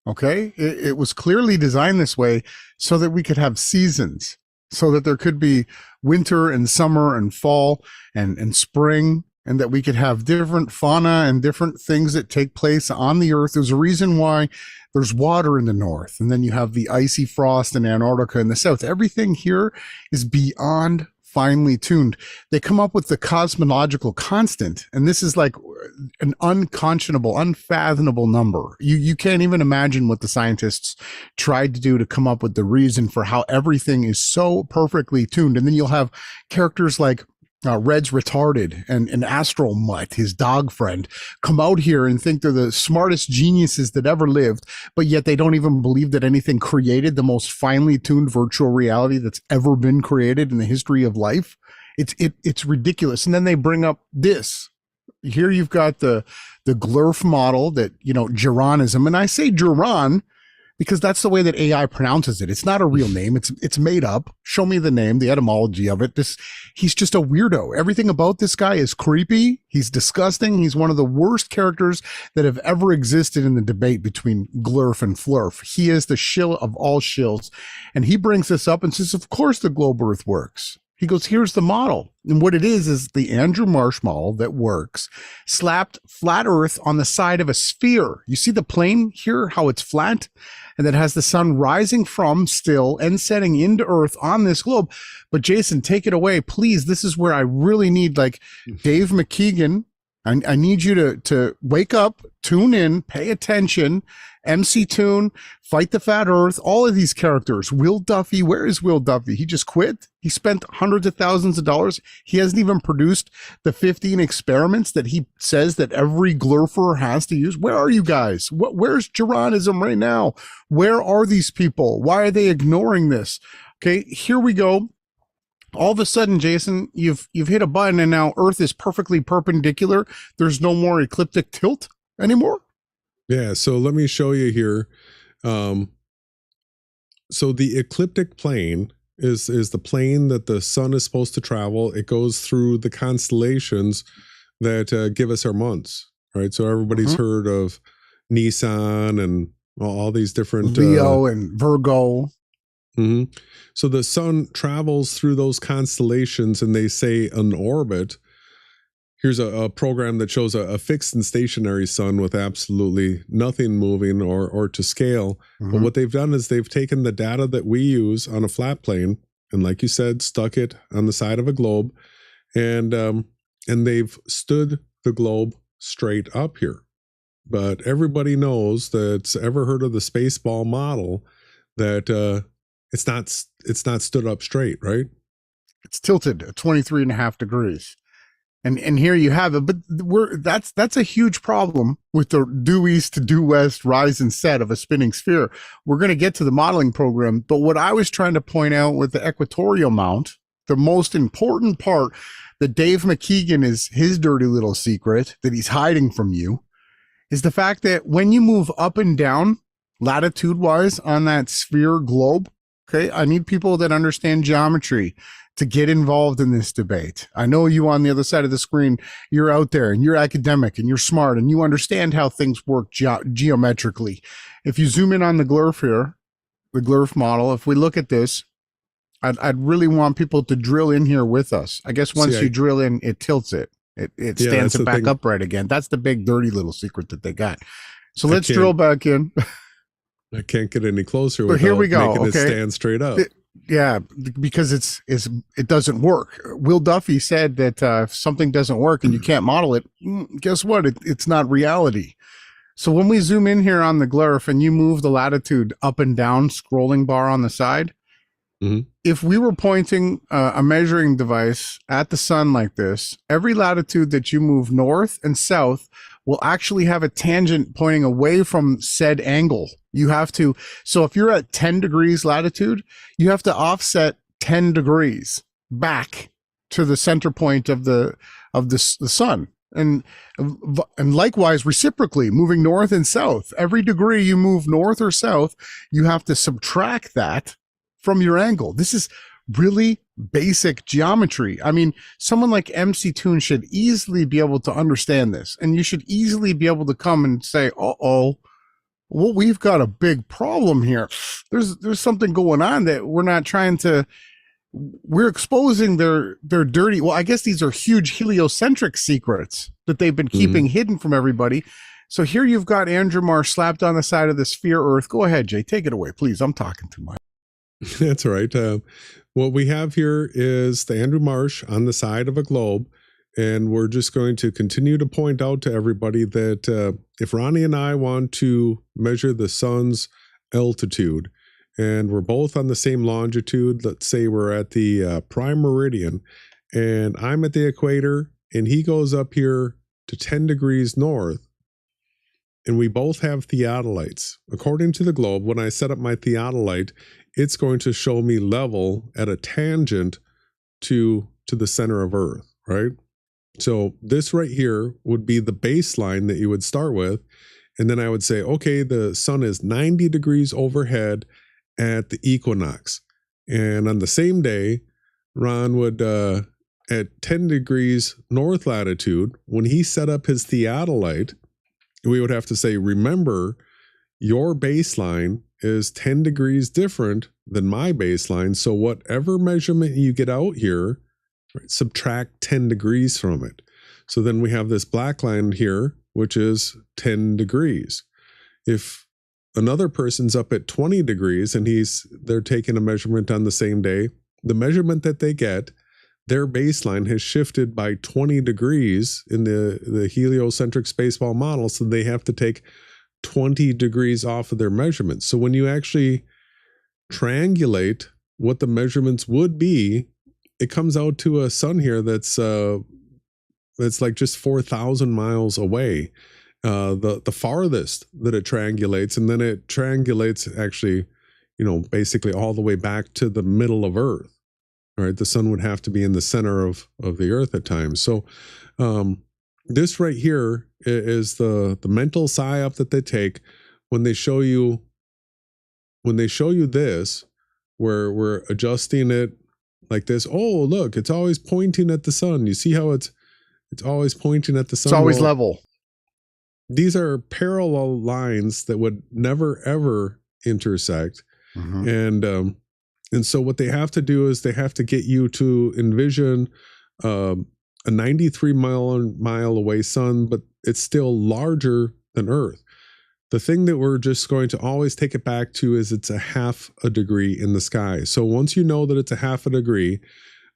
Okay. It was clearly designed this way so that we could have seasons, so that there could be winter and summer and fall and spring, and that we could have different fauna and different things that take place on the earth. There's a reason why there's water in the north, and then you have the icy frost in Antarctica in the south. Everything here is beyond finely tuned. They come up with the cosmological constant, and this is like an unconscionable, unfathomable number. You can't even imagine what the scientists tried to do to come up with the reason for how everything is so perfectly tuned. And then you'll have characters like Red's retarded and Astral Mutt, his dog friend, come out here and think they're the smartest geniuses that ever lived, but yet they don't even believe that anything created the most finely tuned virtual reality that's ever been created in the history of life. It's ridiculous. And then they bring up this. Here you've got the GLERF model that, you know, Geronism, and I say Geron because that's the way that AI pronounces it. It's not a real name. It's made up. Show me the name, the etymology of it. He's just a weirdo. Everything about this guy is creepy. He's disgusting. He's one of the worst characters that have ever existed in the debate between GLERF and FLERF. He is the shill of all shills. And he brings this up and says, of course the globe earth works. He goes, here's the model. And what it is the Andrew Marsh model that works, slapped flat earth on the side of a sphere. You see the plane here, how it's flat? And that has the sun rising from still and setting into earth on this globe. But Jason, take it away, please. This is where I really need, like, Dave McKeegan. I need you to wake up, tune in, pay attention, MC Toon, Fight the Fat Earth, all of these characters. Will Duffy, where is Will Duffy? He just quit. He spent hundreds of thousands of dollars. He hasn't even produced the 15 experiments that he says that every glurfer has to use. Where are you guys? Where's Geronism right now? Where are these people? Why are they ignoring this? Okay, here we go. All of a sudden, Jason, you've hit a button and now Earth is perfectly perpendicular. There's no more ecliptic tilt anymore. Yeah, so let me show you here. So the ecliptic plane is the plane that the sun is supposed to travel. It goes through the constellations that give us our months, right? So everybody's heard of Nissan and all these different Leo and Virgo. So the sun travels through those constellations, and they say an orbit. Here's a program that shows a fixed and stationary sun with absolutely nothing moving or to scale. But what they've done is they've taken the data that we use on a flat plane and, like you said, stuck it on the side of a globe, and they've stood the globe straight up here. But everybody knows that's ever heard of the spaceball model that it's not stood up straight, right? It's tilted at 23.5 degrees. And here you have it, but that's a huge problem with the due east to due west rise and set of a spinning sphere. We're going to get to the modeling program, but what I was trying to point out with the equatorial mount, the most important part that Dave McKeegan is his dirty little secret that he's hiding from you, is the fact that when you move up and down latitude wise on that sphere globe, okay, I need people that understand geometry to get involved in this debate. I know you on the other side of the screen, you're out there and you're academic and you're smart and you understand how things work geometrically. If you zoom in on the GLERF here, the GLERF model, if we look at this, I'd really want people to drill in here with us. I guess once you drill in, it tilts it. It stands it back upright again. That's the big dirty little secret that they got. So let's drill back in. I can't get any closer without here we go. Making it stand straight up. Yeah, because it doesn't work. Will Duffy said that if something doesn't work and you can't model it, guess what? It's not reality. So when we zoom in here on the GLERF and you move the latitude up and down scrolling bar on the side, if we were pointing a measuring device at the sun like this, every latitude that you move north and south will actually have a tangent pointing away from said angle. You have to, so if you're at 10 degrees latitude, you have to offset 10 degrees back to the center point of the sun. And likewise, reciprocally, moving north and south, every degree you move north or south, you have to subtract that from your angle. This is really basic geometry. I mean, someone like MC Toon should easily be able to understand this, and you should easily be able to come and say, well, we've got a big problem here. There's something going on that we're not trying to, we're exposing their dirty, well, I guess these are huge heliocentric secrets that they've been keeping hidden from everybody. So here you've got Andrew Marsh slapped on the side of the sphere Earth. Go ahead, Jay, take it away, please. I'm talking too much. That's all right. What we have here is the Andrew Marsh on the side of a globe. And we're just going to continue to point out to everybody that if Ronnie and I want to measure the sun's altitude, and we're both on the same longitude, let's say we're at the prime meridian, and I'm at the equator, and he goes up here to 10 degrees north, and we both have theodolites. According to the globe, when I set up my theodolite, it's going to show me level at a tangent to the center of Earth, right? So this right here would be the baseline that you would start with. And then I would say, okay, the sun is 90 degrees overhead at the equinox. And on the same day, Ron would, at 10 degrees north latitude, when he set up his theodolite, we would have to say, remember, your baseline is 10 degrees different than my baseline. So whatever measurement you get out here, right, subtract 10 degrees from it. So then we have this black line here, which is 10 degrees. If another person's up at 20 degrees and they're taking a measurement on the same day, the measurement that they get, their baseline has shifted by 20 degrees in the heliocentric spaceball model, so they have to take 20 degrees off of their measurements. So when you actually triangulate what the measurements would be, it comes out to a sun here that's like just 4,000 miles away, the farthest that it triangulates, and then it triangulates actually, basically all the way back to the middle of Earth. Right, the sun would have to be in the center of the Earth at times. So this right here is the mental psyop that they take when they show you this, where we're adjusting it like this. Oh, look, it's always pointing at the sun. You see how it's always pointing at the sun. It's always level. These are parallel lines that would never ever intersect. Mm-hmm. And so what they have to do is they have to get you to envision a 93 mile away sun, but it's still larger than Earth. The thing that we're just going to always take it back to is it's a half a degree in the sky. So once you know that it's a half a degree,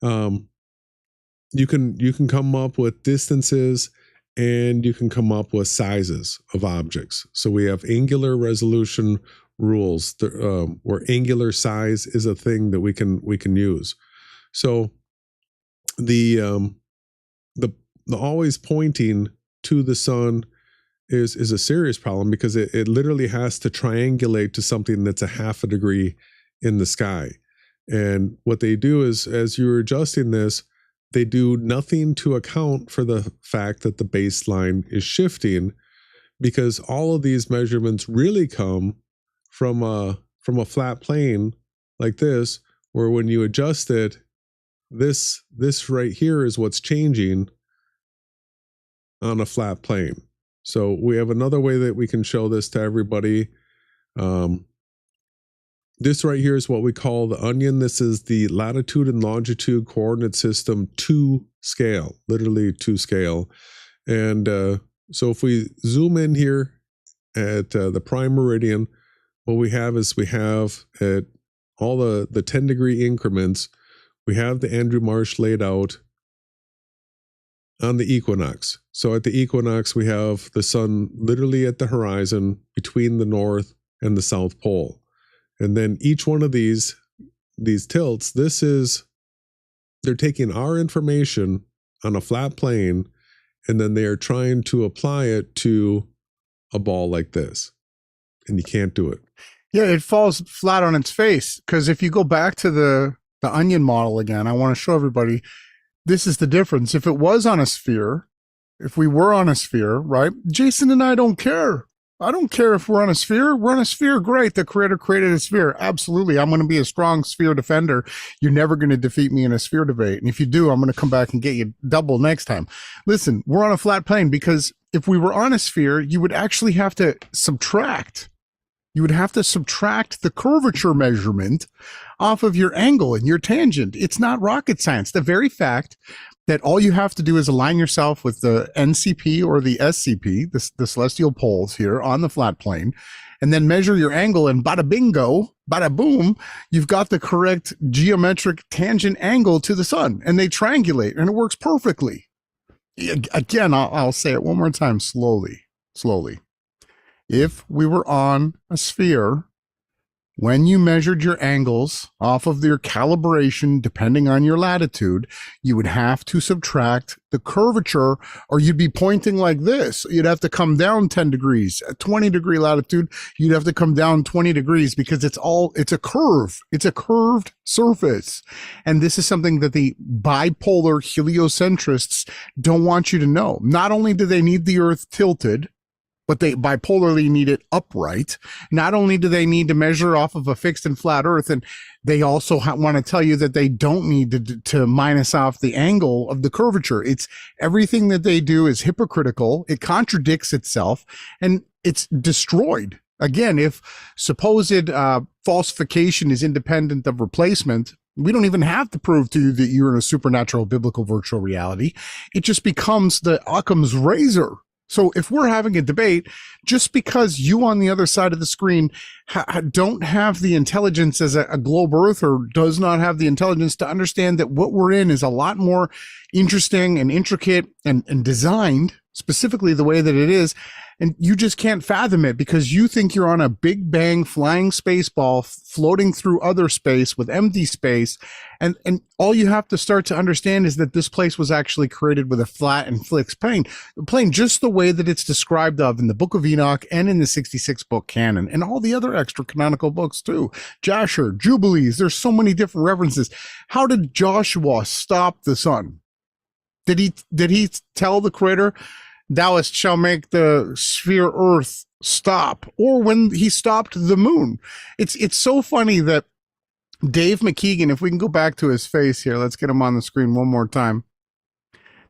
you can come up with distances and you can come up with sizes of objects. So we have angular resolution rules where angular size is a thing that we can use. So the always pointing to the sun is a serious problem, because it literally has to triangulate to something that's a half a degree in the sky. And what they do is, as you're adjusting this, they do nothing to account for the fact that the baseline is shifting, because all of these measurements really come from a flat plane like this, where when you adjust it, this right here is what's changing on a flat plane. So we have another way that we can show this to everybody. This right here is what we call the onion. This is the latitude and longitude coordinate system to scale, literally to scale. And so if we zoom in here at the prime meridian, what we have is we have at all the 10 degree increments, we have the Andrew Marsh laid out on the equinox. So at the equinox, we have the sun literally at the horizon between the North and the South Pole. And then each one of these tilts, they're taking our information on a flat plane, and then they are trying to apply it to a ball like this. And you can't do it. Yeah, it falls flat on its face. Because if you go back to the onion model again, I want to show everybody, this is the difference. If it was on a sphere, if we were on a sphere, right? Jason and I don't care. I don't care if we're on a sphere. We're on a sphere. Great. The creator created a sphere. Absolutely. I'm going to be a strong sphere defender. You're never going to defeat me in a sphere debate. And if you do, I'm going to come back and get you double next time. Listen, we're on a flat plane, because if we were on a sphere, you would actually have to subtract. You would have to subtract the curvature measurement off of your angle and your tangent. It's not rocket science. The very fact that all you have to do is align yourself with the NCP or the SCP, the celestial poles here on the flat plane, and then measure your angle, and bada bingo, bada boom, you've got the correct geometric tangent angle to the sun, and they triangulate, and it works perfectly. Again, I'll say it one more time, slowly. If we were on a sphere, when you measured your angles off of your calibration, depending on your latitude, you would have to subtract the curvature, or you'd be pointing like this. You'd have to come down 10 degrees. At 20-degree latitude, you'd have to come down 20 degrees because it's a curve. It's a curved surface. And this is something that the bipolar heliocentrists don't want you to know. Not only do they need the Earth tilted, but they bipolarly need it upright. Not only do they need to measure off of a fixed and flat Earth, and they also want to tell you that they don't need to minus off the angle of the curvature. It's everything that they do is hypocritical. It contradicts itself, and it's destroyed. Again, if supposed falsification is independent of replacement, we don't even have to prove to you that you're in a supernatural biblical virtual reality. It just becomes the Occam's razor. So if we're having a debate, just because you on the other side of the screen don't have the intelligence as a globe earther, does not have the intelligence to understand that what we're in is a lot more interesting and intricate and designed specifically the way that it is, and you just can't fathom it because you think you're on a big bang flying space ball floating through other space with empty space, and all you have to start to understand is that this place was actually created with a flat and fixed plane just the way that it's described of in the Book of Enoch and in the 66 book canon and all the other extra canonical books too. Jasher, Jubilees, there's so many different references. How did Joshua stop the sun? Did he tell the creator, thou shall make the sphere earth stop? Or when he stopped the moon? It's so funny that Dave McKeegan, if we can go back to his face here, let's get him on the screen one more time.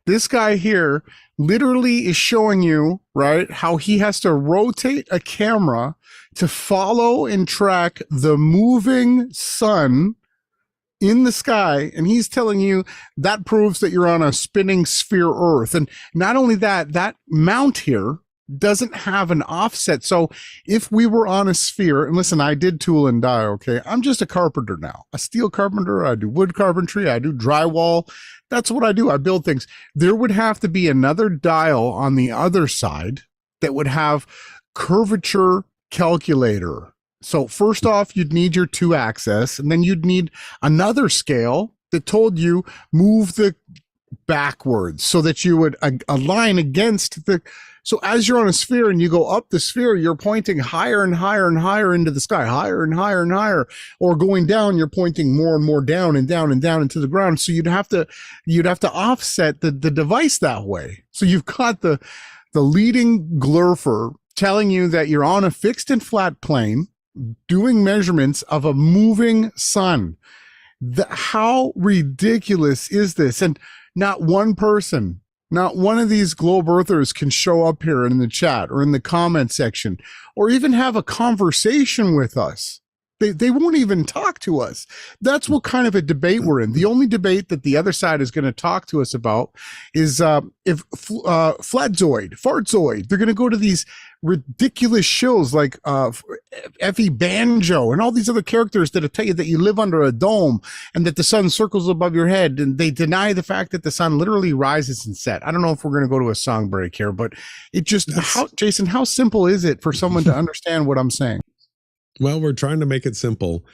This guy here literally is showing you, right, how he has to rotate a camera to follow and track the moving sun in the sky, and he's telling you that proves that you're on a spinning sphere Earth. And not only that, that mount here doesn't have an offset. So if we were on a sphere, and listen, I did tool and die, okay? I'm just a carpenter now, a steel carpenter. I do wood carpentry. I do drywall. That's what I do. I build things. There would have to be another dial on the other side that would have curvature calculator. So first off, you'd need your 2-axis, and then you'd need another scale that told you move the backwards so that you would align against the. So as you're on a sphere and you go up the sphere, you're pointing higher and higher and higher into the sky, higher and higher and higher, or going down, you're pointing more and more down and down and down into the ground. So you'd have to offset the device that way. So you've got the leading glurfer telling you that you're on a fixed and flat plane, doing measurements of a moving sun. How ridiculous is this? And not one person, not one of these globe earthers can show up here in the chat or in the comment section or even have a conversation with us. They won't even talk to us. That's what kind of a debate we're in. The only debate that the other side is going to talk to us about is if Flatzoid, Fartzoid, they're going to go to these ridiculous shows like Effie Banjo and all these other characters that tell you that you live under a dome and that the sun circles above your head, and they deny the fact that the sun literally rises and sets. I don't know if we're going to go to a song break here, but it just, Jason, how simple is it for someone to understand what I'm saying? Well, we're trying to make it simple.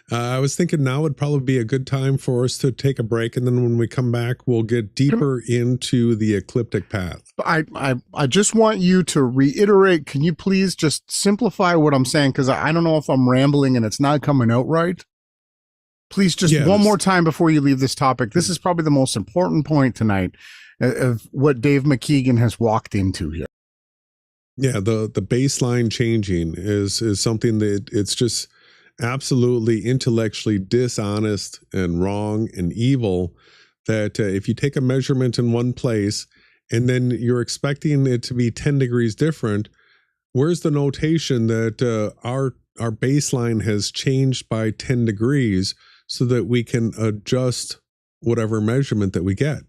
I was thinking now would probably be a good time for us to take a break, and then when we come back, we'll get deeper into the ecliptic path. I just want you to reiterate. Can you please just simplify what I'm saying? Because I don't know if I'm rambling and it's not coming out right. Please just one more time before you leave this topic. This is probably the most important point tonight of what Dave McKeegan has walked into here. Yeah, the baseline changing is something that it's just absolutely intellectually dishonest and wrong and evil that if you take a measurement in one place and then you're expecting it to be 10 degrees different, where's the notation that our baseline has changed by 10 degrees so that we can adjust whatever measurement that we get?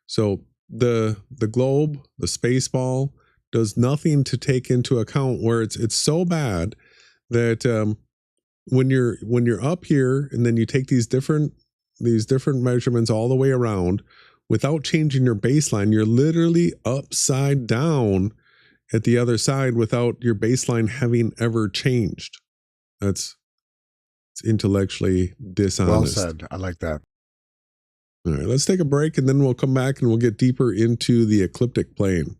So the globe, the space ball, does nothing to take into account where it's so bad that when you're up here and then you take these different measurements all the way around without changing your baseline, you're literally upside down at the other side without your baseline having ever changed. That's It's intellectually Well dishonest. said. I like that. All right, let's take a break and then we'll come back and we'll get deeper into the ecliptic plane.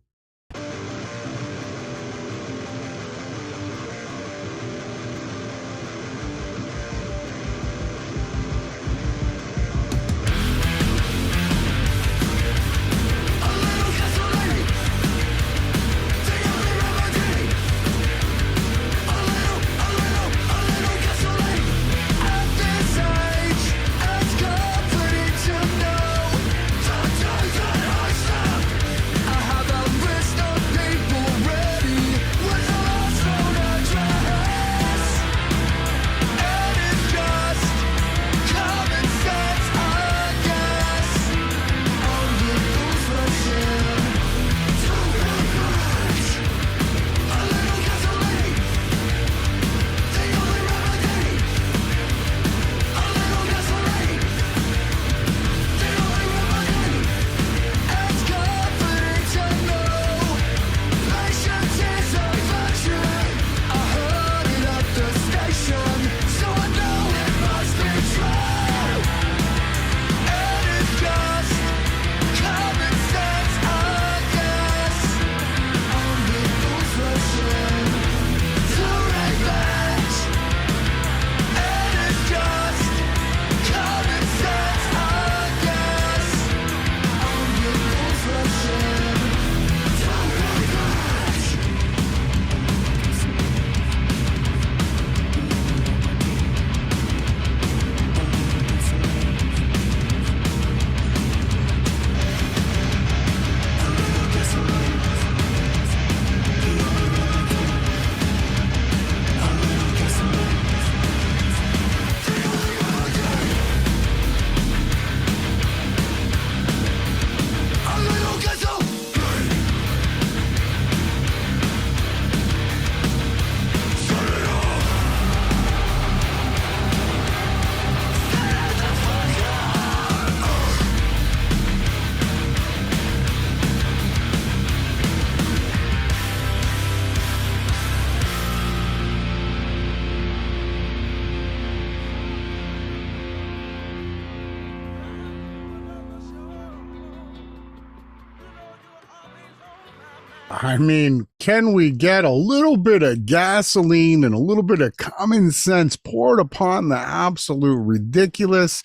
I mean, can we get a little bit of gasoline and a little bit of common sense poured upon the absolute ridiculous,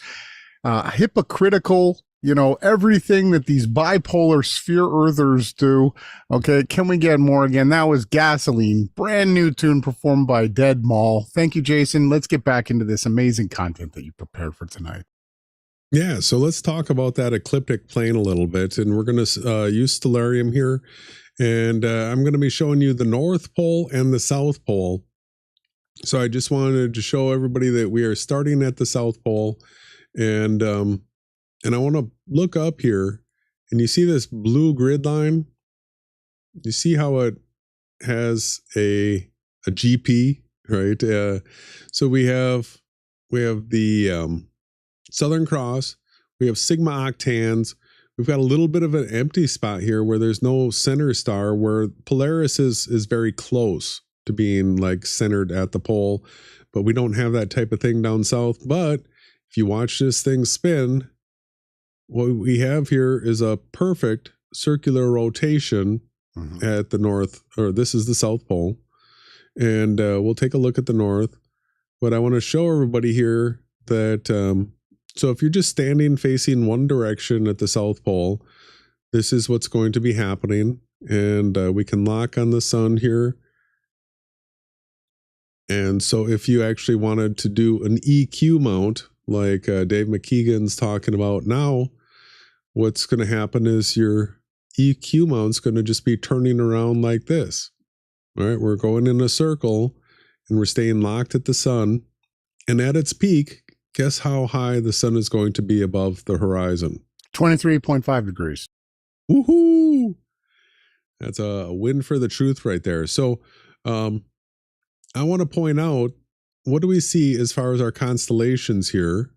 hypocritical, everything that these bipolar sphere earthers do? Okay, can we get more? Again, that was Gasoline, brand new tune performed by Dead Mall. Thank you, Jason. Let's get back into this amazing content that you prepared for tonight. Yeah, so let's talk about that ecliptic plane a little bit. And we're going to use stellarium here. And I'm going to be showing you the North Pole and the South Pole. So I just wanted to show everybody that we are starting at the South Pole. And I want to look up here. And you see this blue grid line? You see how it has a GP, right? So we have the Southern Cross. We have Sigma octans. We've got a little bit of an empty spot here where there's no center star, where Polaris is very close to being like centered at the pole, but we don't have that type of thing down south. But if you watch this thing spin, what we have here is a perfect circular rotation at the north, or this is the South Pole. And we'll take a look at the north. But I want to show everybody here that so if you're just standing facing one direction at the South Pole, this is what's going to be happening. And we can lock on the sun here. And so if you actually wanted to do an EQ mount, like Dave McKeegan's talking about now, what's going to happen is your EQ mount's going to just be turning around like this. All right, we're going in a circle and we're staying locked at the sun. And at its peak, guess how high the sun is going to be above the horizon? 23.5 degrees. Woohoo! That's a win for the truth right there. So I want to point out, what do we see as far as our constellations here?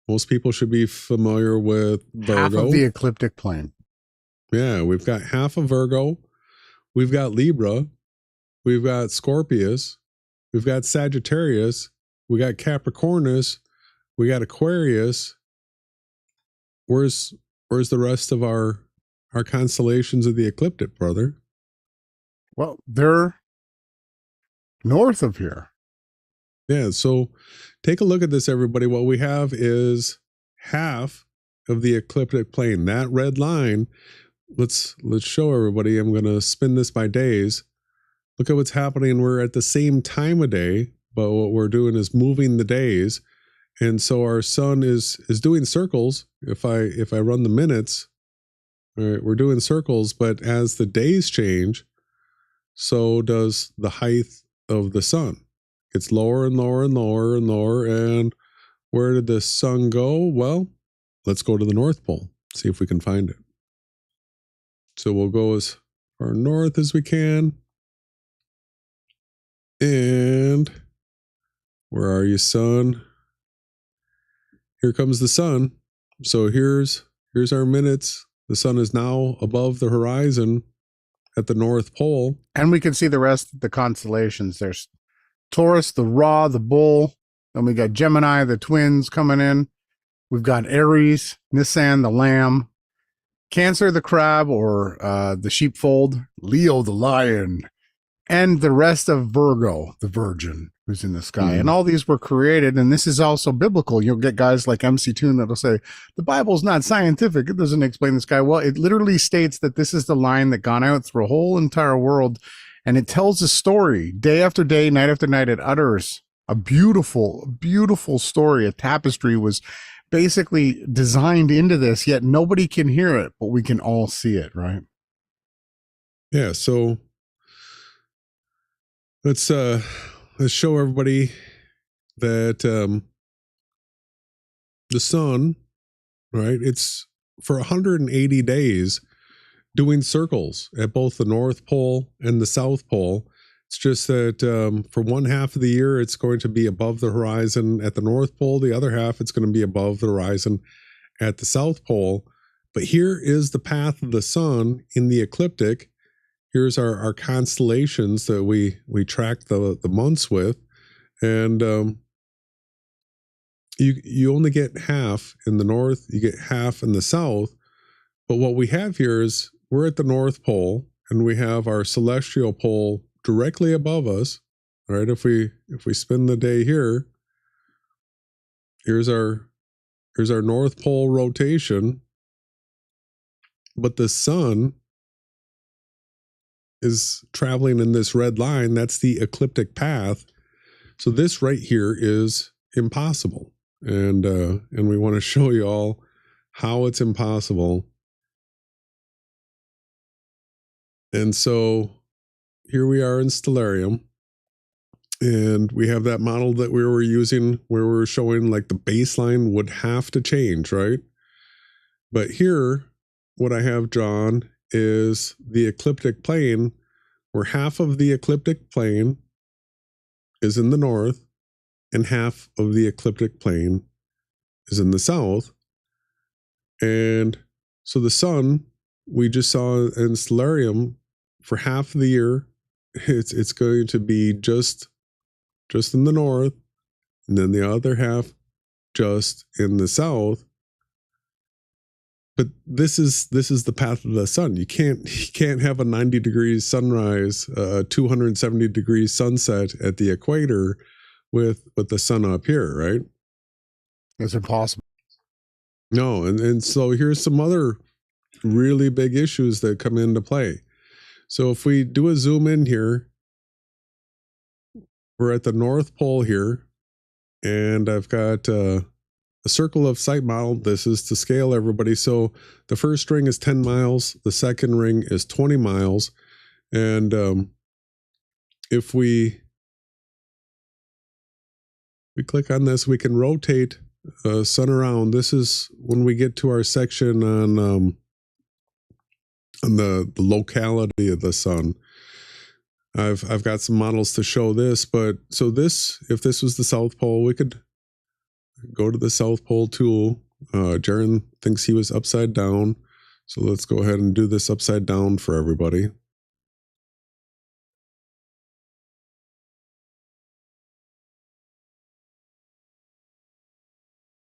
Most people should be familiar with Virgo. Half of the ecliptic plane. Yeah, we've got half of Virgo. We've got Libra. We've got Scorpius. We've got Sagittarius. we got Capricornus, we got Aquarius. Where's the rest of our constellations of the ecliptic, brother? Well, they're north of here. Yeah, so take a look at this, everybody. What we have is half of the ecliptic plane. That red line, let's show everybody. I'm going to spin this by days. Look at what's happening. We're at the same time of day, but what we're doing is moving the days. And so our sun is doing circles. If I run the minutes, all right, we're doing circles, but as the days change, so does the height of the sun. It's lower and lower and lower and lower. And where did the sun go? Well, let's go to the North Pole, see if we can find it. So we'll go as far north as we can. And where are you, sun? Here comes the sun. So here's our minutes. The sun is now above the horizon at the North Pole. And we can see the rest of the constellations. There's Taurus, the Raw, the Bull. Then we got Gemini, the Twins coming in. We've got Aries, Nissan, the Lamb, Cancer, the Crab, or the Sheepfold, Leo, the Lion, and the rest of Virgo, the Virgin, who's in the sky. And all these were created, and this is also biblical. You'll get guys like MC Toon that'll say, the Bible's not scientific. It doesn't explain the sky. Well, it literally states that this is the line that gone out through a whole entire world, and it tells a story. Day after day, night after night, it utters a beautiful, beautiful story. A tapestry was basically designed into this, yet nobody can hear it, but we can all see it, right? Yeah, so let's show everybody that the sun, right, it's for 180 days doing circles at both the North Pole and the South Pole. It's just that for one half of the year, it's going to be above the horizon at the North Pole. The other half, it's going to be above the horizon at the South Pole. But here is the path of the sun in the ecliptic. Here's our constellations that we track the months with. And you only get half in the north, you get half in the south. But what we have here is we're at the North Pole, and we have our celestial pole directly above us. All right, if we spend the day here, here's our North Pole rotation, but the sun is traveling in this red line. That's the ecliptic path. So this right here is impossible, and we want to show you all how it's impossible. And so here we are in Stellarium, and we have that model that we were using where we're showing like the baseline would have to change, right? But here, what I have drawn is the ecliptic plane, where half of the ecliptic plane is in the north and half of the ecliptic plane is in the south. And so the sun, we just saw in Stellarium, for half of the year, it's going to be just in the north, and then the other half just in the south. But this is the path of the sun. You can't have a 90 degrees sunrise, 270 degrees sunset at the equator with the sun up here, right? It's impossible. No, and so here's some other really big issues that come into play. So if we do a zoom in here, we're at the North Pole here, and I've got a circle of sight model. This is to scale, everybody. So the first ring is 10 miles. The second ring is 20 miles. And if we click on this, we can rotate sun around. This is when we get to our section on the locality of the sun. I've got some models to show this, but so this, if this was the South Pole, we could go to the South Pole tool. Jaron thinks he was upside down, so let's go ahead and do this upside down for everybody.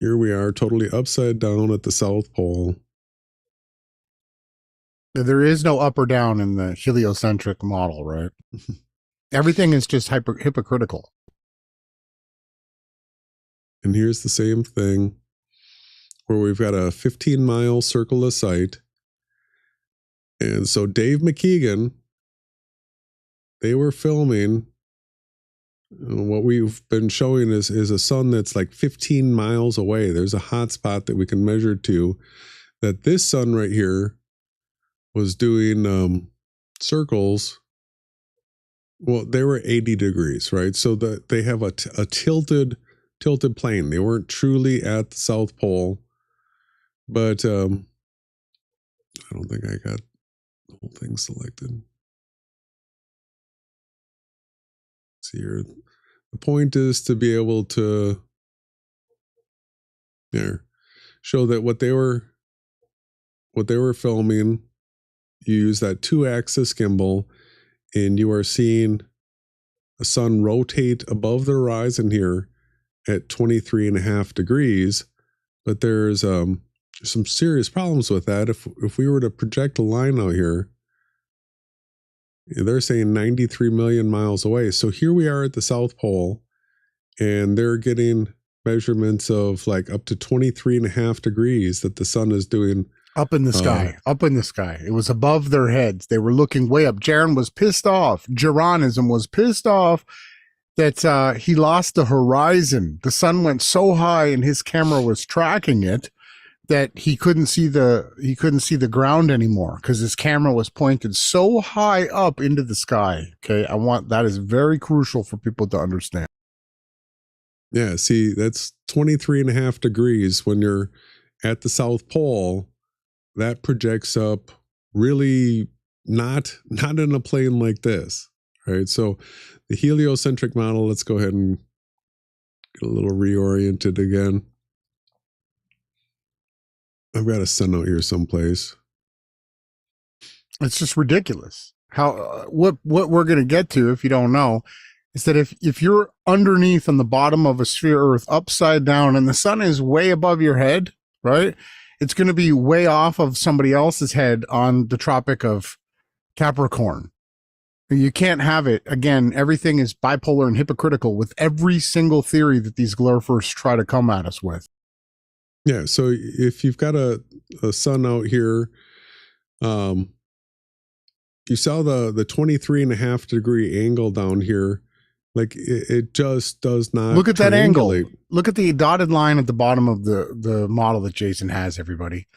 Here we are, totally upside down at the South Pole. There is no up or down in the heliocentric model, right? Everything is just hypocritical. And here's the same thing where we've got a 15-mile circle of sight. And so Dave McKeegan, they were filming. What we've been showing is a sun that's like 15 miles away. There's a hot spot that we can measure to, that this sun right here was doing circles. Well, they were 80 degrees, right? So they have a tilted plane. They weren't truly at the South Pole, but I don't think I got the whole thing selected. See here, the point is to be able to show that what they were filming. You use that 2-axis gimbal, and you are seeing the sun rotate above the horizon here at 23.5 degrees. But there's some serious problems with that. If we were to project a line out here, they're saying 93 million miles away. So here we are at the South Pole, and they're getting measurements of like up to 23.5 degrees that the sun is doing. Up in the sky, up in the sky. It was above their heads. They were looking way up. Jaron was pissed off. Geronism was pissed off that he lost the horizon. The sun went so high and his camera was tracking it that he couldn't see the ground anymore because his camera was pointed so high up into the sky. Okay, that is very crucial for people to understand. Yeah, see, that's 23.5 degrees when you're at the South Pole. That projects up really not in a plane like this, right? So the heliocentric model, let's go ahead and get a little reoriented again. I've got a sun out here someplace. It's just ridiculous. How what we're going to get to, if you don't know, is that if you're underneath on the bottom of a sphere Earth upside down and the sun is way above your head, right? It's going to be way off of somebody else's head on the Tropic of Capricorn. You can't have it. Again, everything is bipolar and hypocritical with every single theory that these glurfers try to come at us with. Yeah, so if you've got a sun out here, you saw the 23.5 degree angle down here. Like it just does not look at that angle. triangulate. Look at the dotted line at the bottom of the model that Jason has, everybody.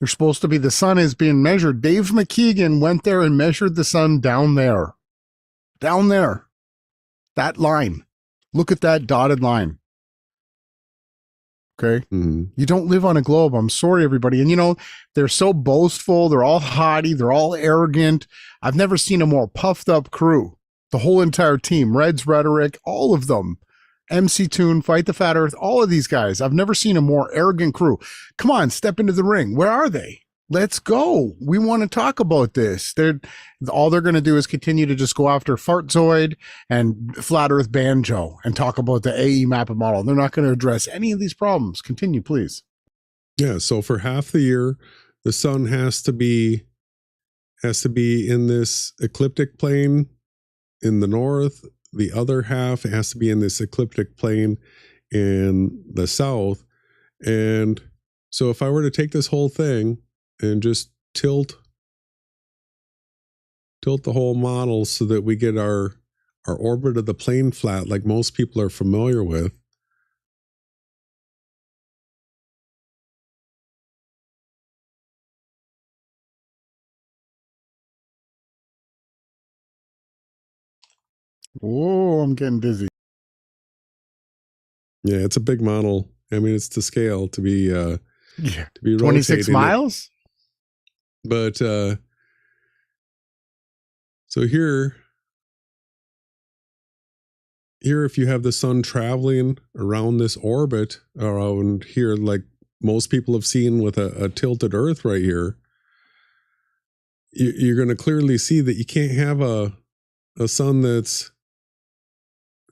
You're supposed to be, the sun is being measured. Dave McKeegan went there and measured the sun down there. Down there. That line. Look at that dotted line. Okay. Mm-hmm. You don't live on a globe. I'm sorry, everybody. And you know, they're so boastful. They're all haughty. They're all arrogant. I've never seen a more puffed up crew. The whole entire team, Red's Rhetoric, all of them, MC Toon, Fight the Fat Earth, all of these guys. I've never seen a more arrogant crew. Come on, step into the ring. Where are they? Let's go. We want to talk about this. All they're going to do is continue to just go after Fartzoid and Flat Earth Banjo and talk about the AE map model. They're not going to address any of these problems. Continue, please. Yeah, so for half the year, the sun has to be in this ecliptic plane in the north. The other half has to be in this ecliptic plane in the south. And so if I were to take this whole thing and just tilt the whole model so that we get our orbit of the plane flat like most people are familiar with. Whoa, I'm getting dizzy. Yeah, it's a big model. I mean, it's to scale to be Yeah. to be 26 rotating it. miles? But so here if you have the sun traveling around this orbit around here, like most people have seen with a tilted Earth right here, you're going to clearly see that you can't have a sun that's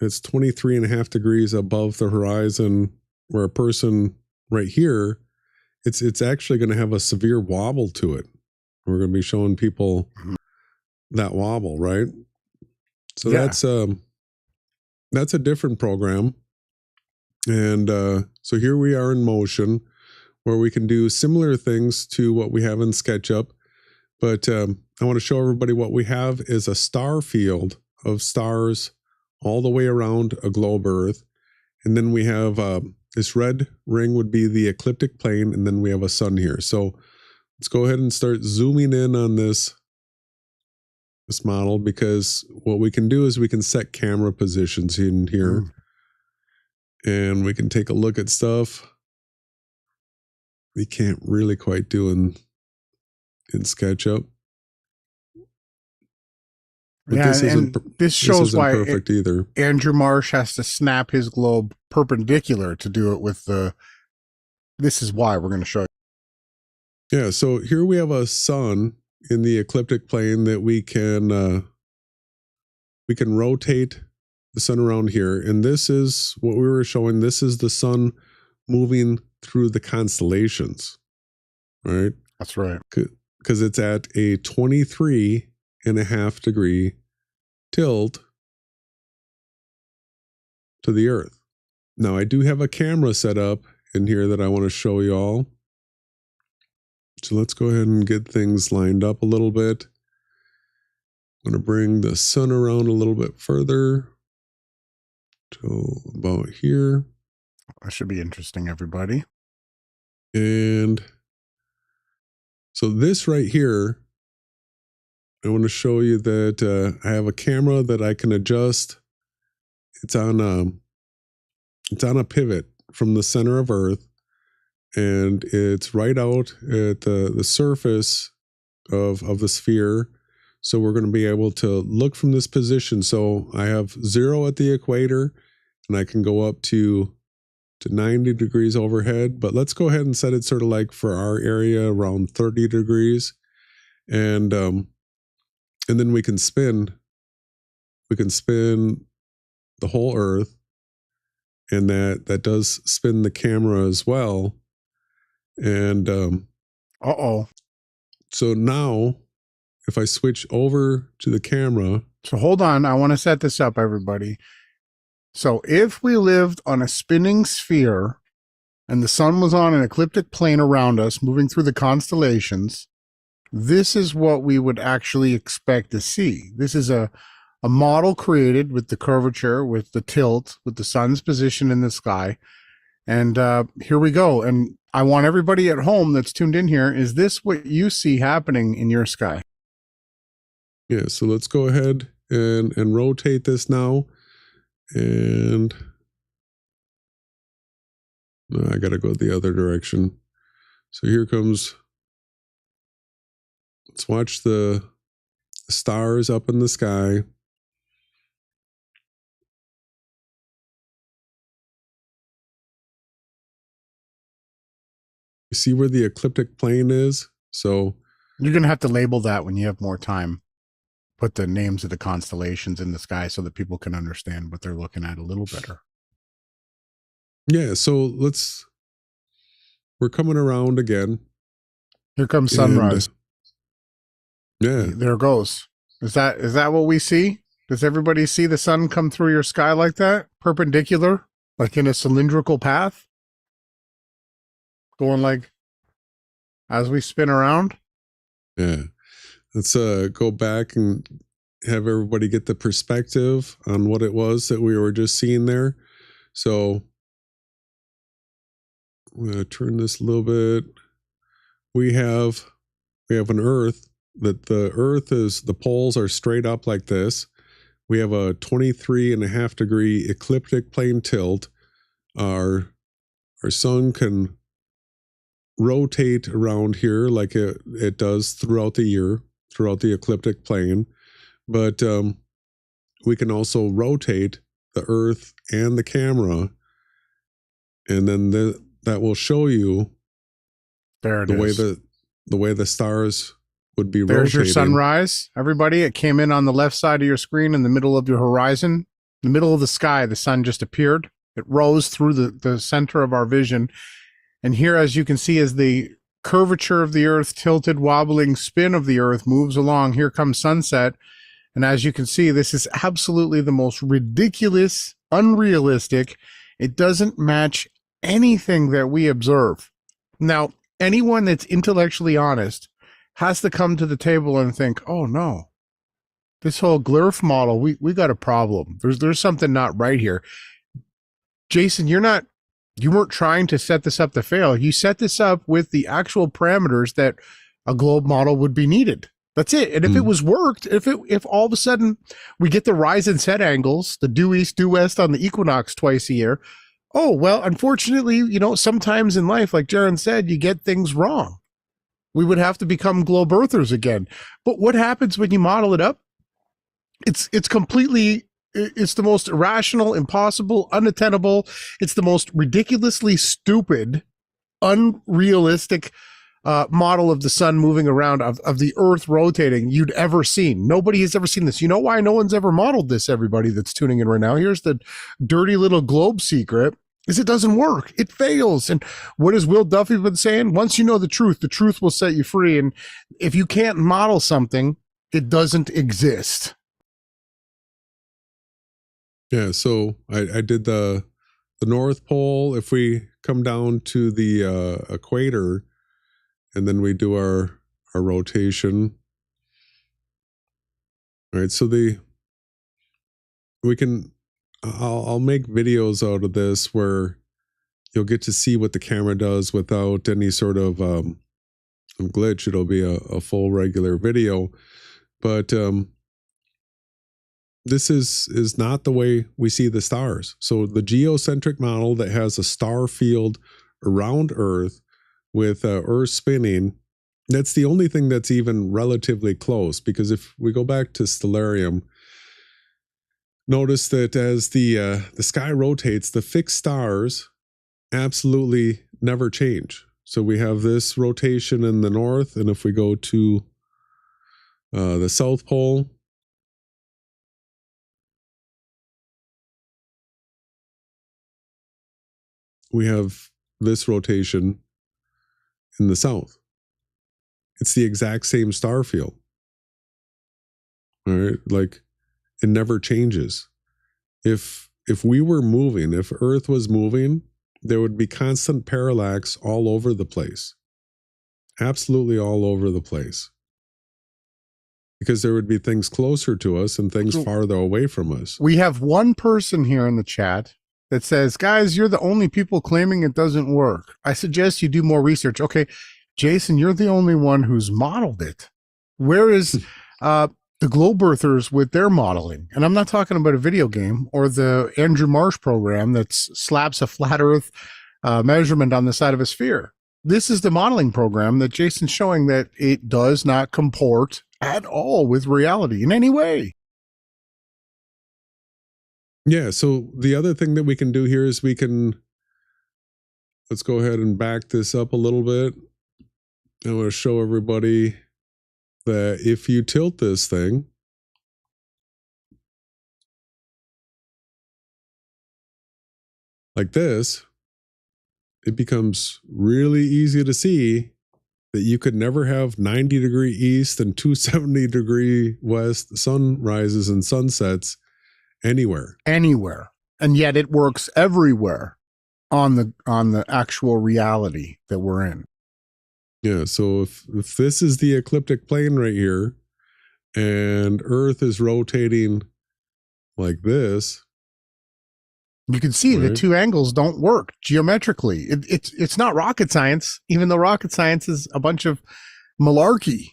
23.5 degrees above the horizon where a person right here, it's actually going to have a severe wobble to it. We're going to be showing people that wobble, right? So Yeah. that's a different program. And so here we are in motion, where we can do similar things to what we have in SketchUp. But I want to show everybody what we have is a star field of stars all the way around a globe Earth. And then we have this red ring would be the ecliptic plane, and then we have a sun here. So let's go ahead and start zooming in on this model, because what we can do is we can set camera positions in here. And we can take a look at stuff we can't really quite do in SketchUp. But Yeah, this shows why perfect either. Andrew Marsh has to snap his globe perpendicular to do it with the. This is why we're going to show you. Yeah, so here we have a sun in the ecliptic plane that we can rotate the sun around here, and this is what we were showing. This is the sun moving through the constellations, right? That's right. Because it's at a 23.5 degree tilt to the Earth. Now, I do have a camera set up in here that I want to show you all. So let's go ahead and get things lined up a little bit. I'm going to bring the sun around a little bit further to about here. That should be interesting, everybody. And so this right here, I want to show you that I have a camera that I can adjust. It's on a pivot from the center of Earth, and it's right out at the surface of the sphere. So we're going to be able to look from this position. So I have 0 at the equator, and I can go up to 90 degrees overhead. But let's go ahead and set it sort of like for our area around 30 degrees. And then we can spin the whole Earth, and that does spin the camera as well. And so now if I switch over to the camera. So hold on, I want to set this up, everybody. So if we lived on a spinning sphere and the sun was on an ecliptic plane around us, moving through the constellations, this is what we would actually expect to see. This is a model created with the curvature, with the tilt, with the sun's position in the sky. And here we go. And I want everybody at home that's tuned in here, is this what you see happening in your sky? Yeah, so let's go ahead and rotate this now. And no, I got to go the other direction. So here comes, let's watch the stars up in the sky. You see where the ecliptic plane is? So you're going to have to label that when you have more time. Put the names of the constellations in the sky so that people can understand what they're looking at a little better. Yeah, so we're coming around again. Here comes sunrise. Yeah. There it goes. Is that what we see? Does everybody see the sun come through your sky like that? Perpendicular? Like in a cylindrical path? Going like as we spin around? Yeah. Let's go back and have everybody get the perspective on what it was that we were just seeing there. So I'm going to turn this a little bit. We have an Earth that the Earth is, the poles are straight up like this. We have a 23.5 degree ecliptic plane tilt. Our sun can rotate around here like it does throughout the year, throughout the ecliptic plane. But we can also rotate the Earth and the camera. And then that will show you the way the stars would be rotating. There's your sunrise, everybody. It came in on the left side of your screen in the middle of your horizon. In the middle of the sky, the sun just appeared. It rose through the center of our vision. And here, as you can see, as the curvature of the Earth, tilted, wobbling spin of the Earth moves along, here comes sunset. And as you can see, this is absolutely the most ridiculous, unrealistic. It doesn't match anything that we observe. Now, anyone that's intellectually honest has to come to the table and think, oh no, this whole GLIRF model, we got a problem. There's something not right here. Jason, you weren't trying to set this up to fail. You set this up with the actual parameters that a globe model would be needed. That's it. And if it was worked, if all of a sudden we get the rise and set angles, the due east, due west on the equinox twice a year, oh, well, unfortunately, sometimes in life, like Jaron said, you get things wrong. We would have to become globe earthers again. But what happens when you model it up? It's completely, it's the most irrational, impossible, unattainable. It's the most ridiculously stupid, unrealistic model of the sun moving around, of the Earth rotating you'd ever seen. Nobody has ever seen this. You know why no one's ever modeled this, everybody that's tuning in right now? Here's the dirty little globe secret, is it doesn't work. It fails. And what has Will Duffy been saying? Once you know the truth will set you free. And if you can't model something, it doesn't exist. Yeah, so I did the North Pole. If we come down to the equator, and then we do our rotation. All right, so I'll make videos out of this where you'll get to see what the camera does without any sort of glitch. It'll be a full regular video, but this is not the way we see the stars. So the geocentric model that has a star field around Earth with Earth spinning, that's the only thing that's even relatively close. Because if we go back to stellarium, notice that as the sky rotates, the fixed stars absolutely never change. So we have this rotation in the north, and if we go to the South Pole, we have this rotation in the south. It's the exact same star field. All right, like it never changes. If we were moving, if Earth was moving, there would be constant parallax all over the place. Absolutely all over the place. Because there would be things closer to us and things farther away from us. We have one person here in the chat that says, guys, you're the only people claiming it doesn't work. I suggest you do more research. Okay, Jason, you're the only one who's modeled it. Where is the globe earthers with their modeling? And I'm not talking about a video game or the Andrew Marsh program that slaps a flat earth measurement on the side of a sphere. This is the modeling program that Jason's showing that it does not comport at all with reality in any way. Yeah, so the other thing that we can do here is let's go ahead and back this up a little bit. I want to show everybody that if you tilt this thing, like this, it becomes really easy to see that you could never have 90-degree east and 270-degree west sunrises and sunsets anywhere. And yet it works everywhere on the actual reality that we're in. Yeah, so if this is the ecliptic plane right here, and Earth is rotating like this, you can see the two angles don't work geometrically. It's not rocket science, even though rocket science is a bunch of malarkey.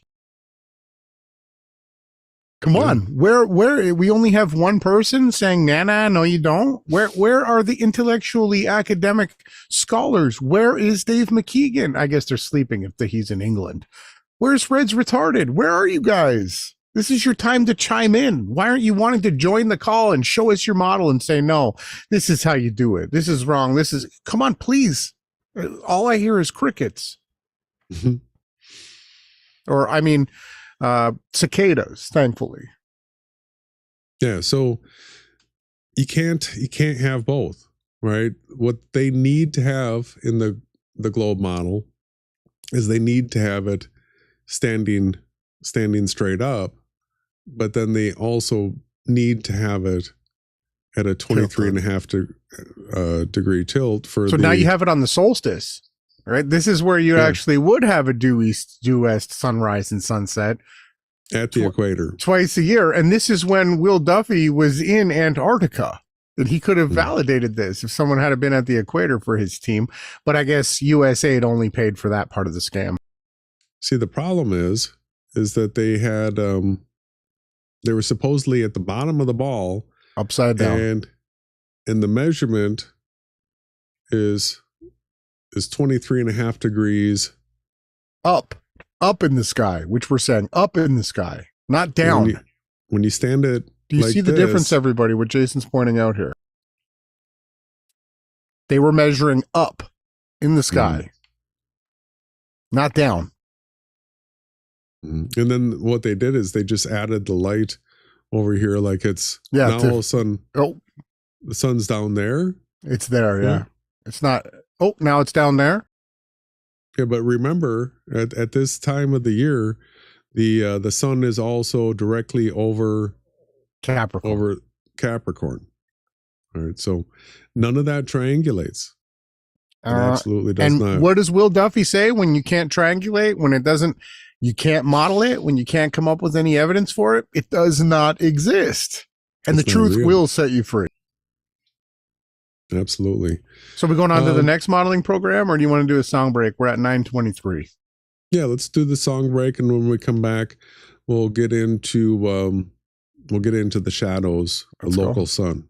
Come on, where we only have one person saying, nah, no, you don't. Where are the intellectually academic scholars? Where is Dave McKeegan? I guess they're sleeping if he's in England. Where's Red's retarded? Where are you guys? This is your time to chime in. Why aren't you wanting to join the call and show us your model and say, no, this is how you do it. This is wrong. Come on, please. All I hear is crickets. Or, I mean, cicadas, thankfully. Yeah, so you can't have both, right? What they need to have in the the globe model is they need to have it standing straight up, but then they also need to have it at a 23.5 degree tilt for So now you have it on the solstice, right? This is where you actually would have a due east, due west sunrise and sunset at the equator twice a year. And this is when Will Duffy was in Antarctica. And he could have validated this if someone had been at the equator for his team. But I guess USAID only paid for that part of the scam. See, the problem is that they had, they were supposedly at the bottom of the ball, Upside down. And the measurement is 23.5 degrees Up in the sky, which we're saying up in the sky, not down. When you stand it, do you like see the difference, everybody, what Jason's pointing out here? They were measuring up in the sky, not down. And then what they did is they just added the light over here, like it's now all of a sudden, the sun's down there. It's there, yeah. It's not. Oh, now it's down there. Yeah, but remember, at this time of the year, the sun is also directly over Capricorn. All right, so none of that triangulates. It absolutely does not. And what does Will Duffy say when you can't triangulate? When it doesn't, you can't model it. When you can't come up with any evidence for it, it does not exist. And the truth will set you free. Absolutely. So we're going on to the next modeling program, or do you want to do a song break? We're at 9:23. Yeah, let's do the song break, and when we come back, we'll get into the shadows, the local sun.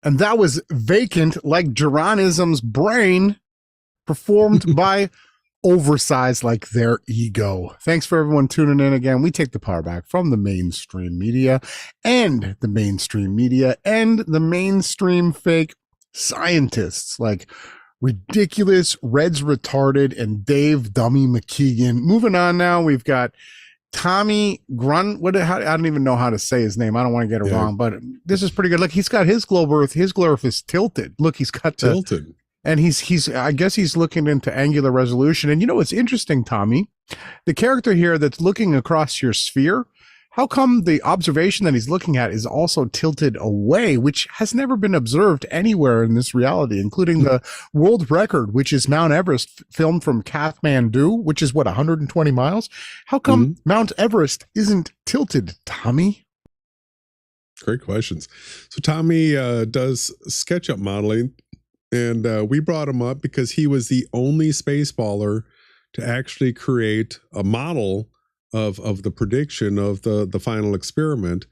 And that was Vacant, like Geronism's brain, performed by Oversized like their ego. Thanks for everyone tuning in again. We take the power back from the mainstream media and the mainstream fake scientists like Ridiculous, Reds Retarded, and Dave Dummy McKeegan. Moving on now, we've got Tommy Grun. I don't even know how to say his name. I don't want to get it wrong, but this is pretty good. Look, he's got his globe Earth. His globe Earth is tilted. Look, he's got tilted. And he's I guess he's looking into angular resolution. And you know what's interesting, Tommy? The character here that's looking across your sphere, how come the observation that he's looking at is also tilted away, which has never been observed anywhere in this reality, including the world record, which is Mount Everest, filmed from Kathmandu, which is 120 miles? How come Mount Everest isn't tilted, Tommy? Great questions. So Tommy does SketchUp modeling. And we brought him up because he was the only spaceballer to actually create a model of the prediction of the final experiment.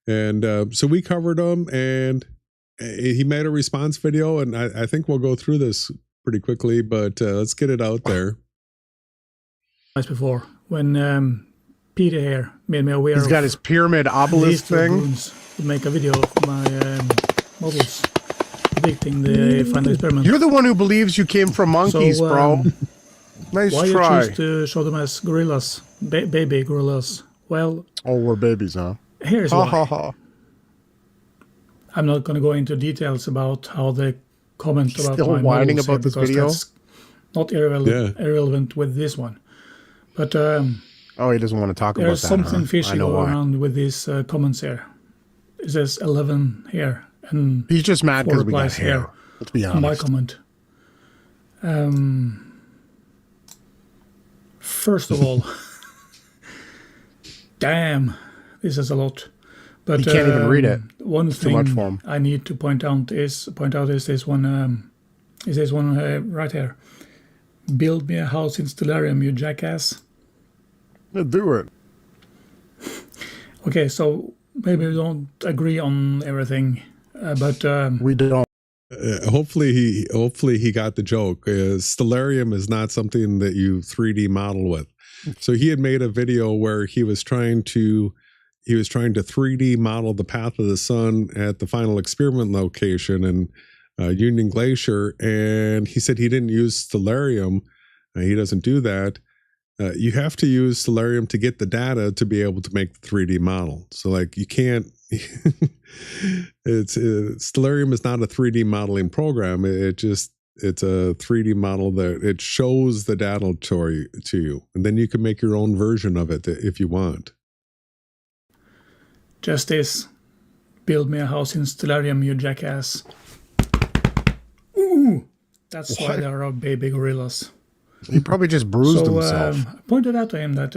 And so we covered him, and he made a response video. And I think we'll go through this pretty quickly, but let's get it out there. As before, when Peter here made me aware he's got his pyramid obelisk thing. To make a video of my models. Predicting the final experiment. You're the one who believes you came from monkeys, bro. Nice why try. You choose to show them as gorillas, baby gorillas? Well, we're babies, huh? Here's why. I'm not going to go into details about how they comment about still my whining models about this video. That's not irrelevant with this one. But he doesn't want to talk about that. There's something fishy going around with these comments here. It says 11 here. And he's just mad because we got hair. Let's be honest. My comment. First of all, damn, this is a lot. But he can't even read it. One thing too much for him. I need to point out is this one. Is this one right here? Build me a house in Stellarium, you jackass. Do it. Okay, so maybe we don't agree on everything. But we don't. Hopefully he got the joke. Stellarium is not something that you 3D model with. So he had made a video where he was trying to 3D model the path of the sun at the final experiment location in Union Glacier, and he said he didn't use Stellarium. He doesn't do that. You have to use Stellarium to get the data to be able to make the 3D model. So like you can't. Stellarium is not a 3D modeling program. It's a 3D model that it shows the data to you, and then you can make your own version of it if you want. Just this. Build me a house in Stellarium, you jackass. Ooh, that's why there are baby gorillas. He probably just bruised himself. I pointed out to him that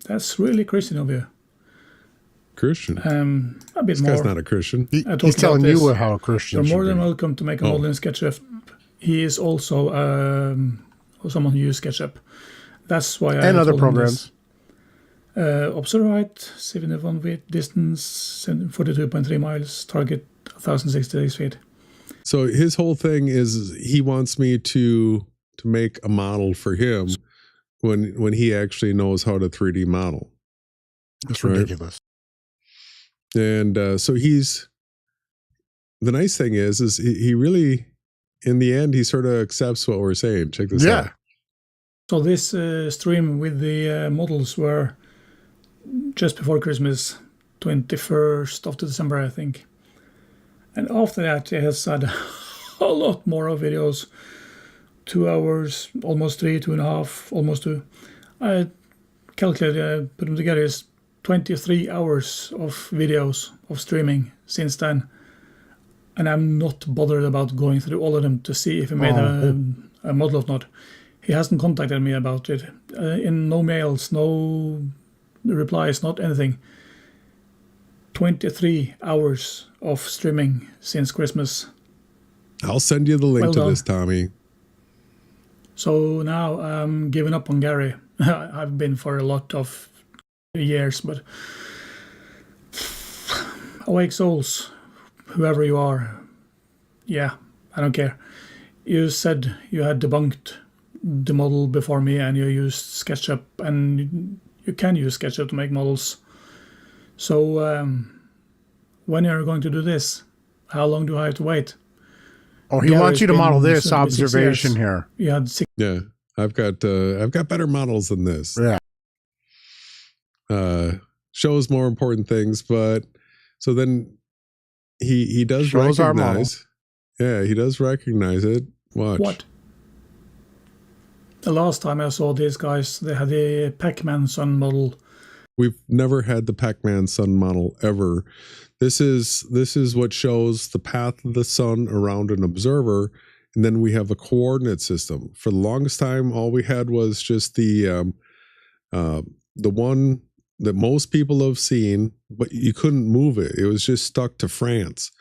that's really Christian of you. Christian? A bit this more. Guy's not a Christian. He's telling you how a Christian You're more than be. welcome to make a model in SketchUp. He is also someone who uses SketchUp. That's why I and other programs. Observe height, 71 feet, distance 42.3 miles, target 1,066 feet. So his whole thing is he wants me to make a model for him when he actually knows how to 3D model. That's ridiculous. And so the nice thing is he really, in the end, he sort of accepts what we're saying. Check this out. So this stream with the models were just before Christmas, 21st of December, I think. And after that, he has had a lot more of videos. 2 hours, almost 3, 2.5, almost 2. I calculated, put them together, is 23 hours of videos of streaming since then. And I'm not bothered about going through all of them to see if he made a model or not. He hasn't contacted me about it. In no mails, no replies, not anything. 23 hours of streaming since Christmas. I'll send you the link to this, Tommy. So now I'm giving up on Gary. I've been for a lot of years, but awake souls, whoever you are, Yeah, I don't care. You said you had debunked the model before me, and you used SketchUp, and you can use SketchUp to make models. So when are you going to do this? How long do I have to wait? Oh, he Gary's wants you to been model this soon to be 6 observation years. here. You had 6. Yeah, I've got better models than this. Yeah. Shows more important things, but so then he does Shows our model. recognize. Yeah, he does recognize it. Watch. What? The last time I saw these guys, they had a Pac-Man Sun model. We've never had the Pac-Man sun model ever. This is what shows the path of the sun around an observer, and then we have a coordinate system. For the longest time, all we had was just the one that most people have seen, but you couldn't move it. It was just stuck to France.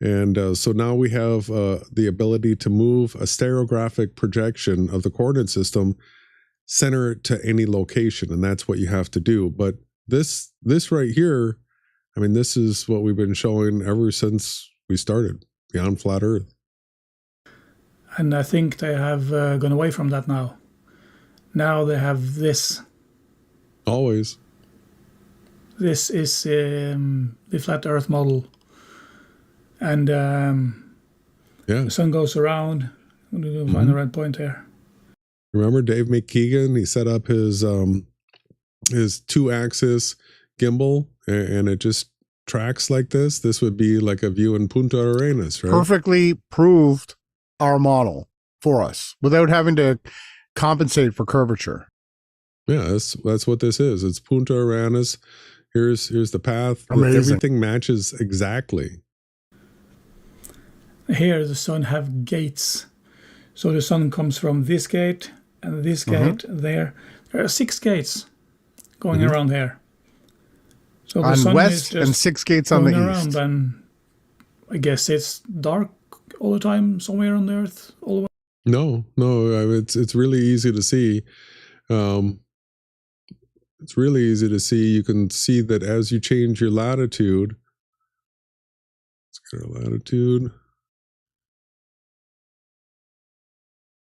And so now we have the ability to move a stereographic projection of the coordinate system, center it to any location, and that's what you have to do. But this right here, I mean, this is what we've been showing ever since we started, Beyond Flat Earth. And I think they have gone away from that now. Now they have this. Always. This is the flat Earth model. And Yeah. the sun goes around. I'm going to find the right point here. Remember Dave McKeegan? He set up his 2-axis gimbal, and it just tracks like this. This would be like a view in Punta Arenas, right? Perfectly proved our model for us without having to compensate for curvature. Yeah, that's what this is. It's Punta Arenas. Here's the path. Amazing. Everything matches exactly. Here the sun have gates. So the sun comes from this gate and this gate there. There are 6 gates going around here. So the On sun west is just and 6 gates on the going east. around, and I guess it's dark all the time somewhere on the Earth. All the way. No, it's really easy to see. It's really easy to see. You can see that as you change your latitude. Let's get our latitude.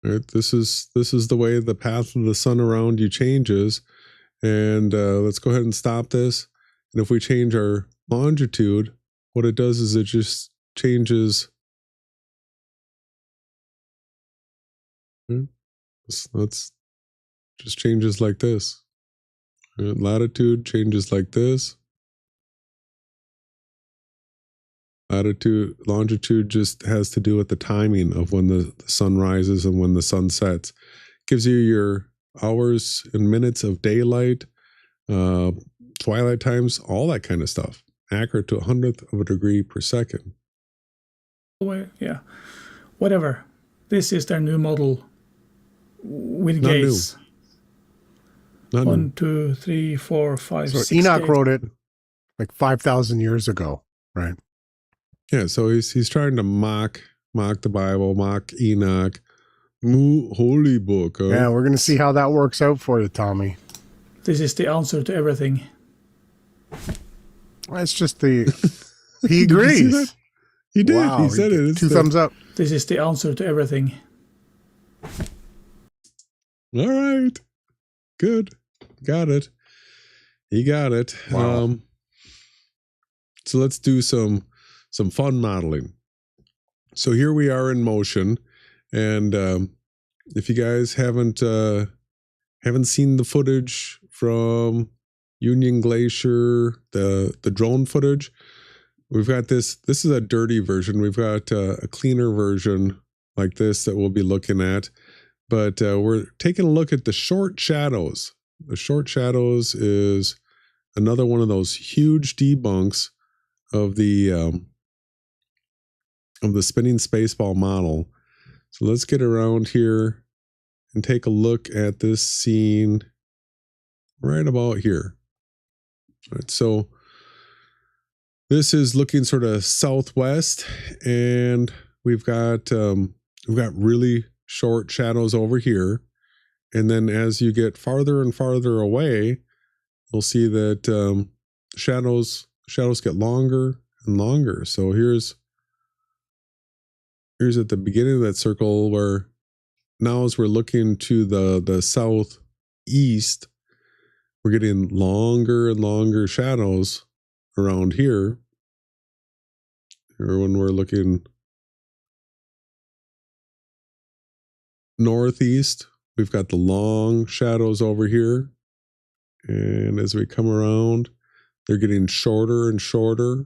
Right, this is the way the path of the sun around you changes. And let's go ahead and stop this. And if we change our longitude, what it does is it just changes. Let's just changes like this. Latitude changes like this. Longitude just has to do with the timing of when the sun rises and when the sun sets. Gives you your hours and minutes of daylight, twilight times, all that kind of stuff. Accurate to 100th of a degree per second. Yeah, whatever. This is their new model with Not gates. Not 1, 2, 3, 4, 5, So 6 Enoch gates. wrote it like 5,000 years ago, right? Yeah, so he's trying to mock the Bible, mock Enoch, holy book. Huh? Yeah, we're going to see how that works out for you, Tommy. This is the answer to everything. It's just the... He Did you see agrees. that? He did. Wow, He said it. It's 2 thumbs up. This is the answer to everything. All right. Good. Got it. He got it. Wow. So let's do some fun modeling. So here we are in motion, and if you guys haven't seen the footage from Union Glacier, the drone footage, we've got this. This is a dirty version. We've got a cleaner version like this that we'll be looking at. But we're taking a look at the short shadows. The short shadows is another one of those huge debunks of the spinning spaceball model. So let's get around here and take a look at this scene right about here. All right, so this is looking sort of southwest, and we've got really short shadows over here, and then as you get farther and farther away, you'll see that shadows get longer and longer. So here's here's at the beginning of that circle where now as we're looking to the southeast, we're getting longer and longer shadows around here. Or when we're looking northeast, we've got the long shadows over here. And as we come around, they're getting shorter and shorter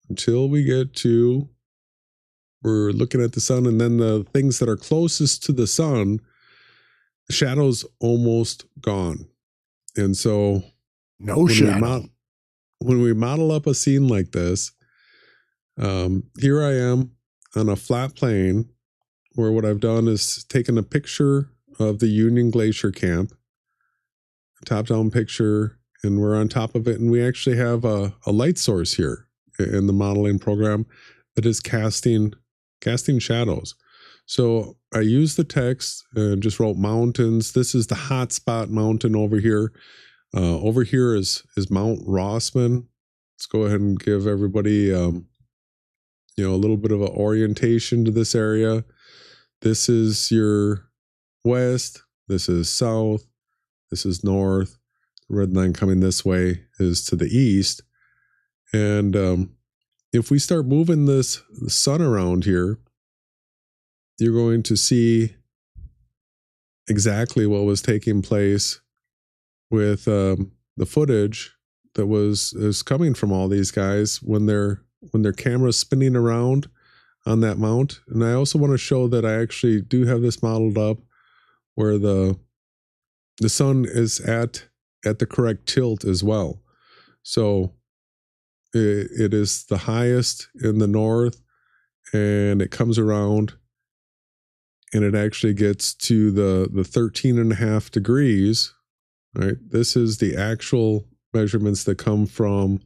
until we get to, we're looking at the sun, and then the things that are closest to the sun, the shadow's almost gone. And so No shadow. when we model up a scene like this, here I am on a flat plane where what I've done is taken a picture of the Union Glacier camp, a top-down picture, and we're on top of it. And we actually have a light source here in the modeling program that is casting shadows. So I used the text and just wrote mountains. This is the hotspot mountain over here. Over here is Mount Rossman. Let's go ahead and give everybody a little bit of an orientation to this area. This is your west. This is south. This is north. The red line coming this way is to the east. And if we start moving the sun around here, you're going to see exactly what was taking place with the footage that is coming from all these guys when their camera's spinning around on that mount. And I also want to show that I actually do have this modeled up where the sun is at the correct tilt as well. So it is the highest in the north, and it comes around and it actually gets to the 13.5 degrees, right? This is the actual measurements that come from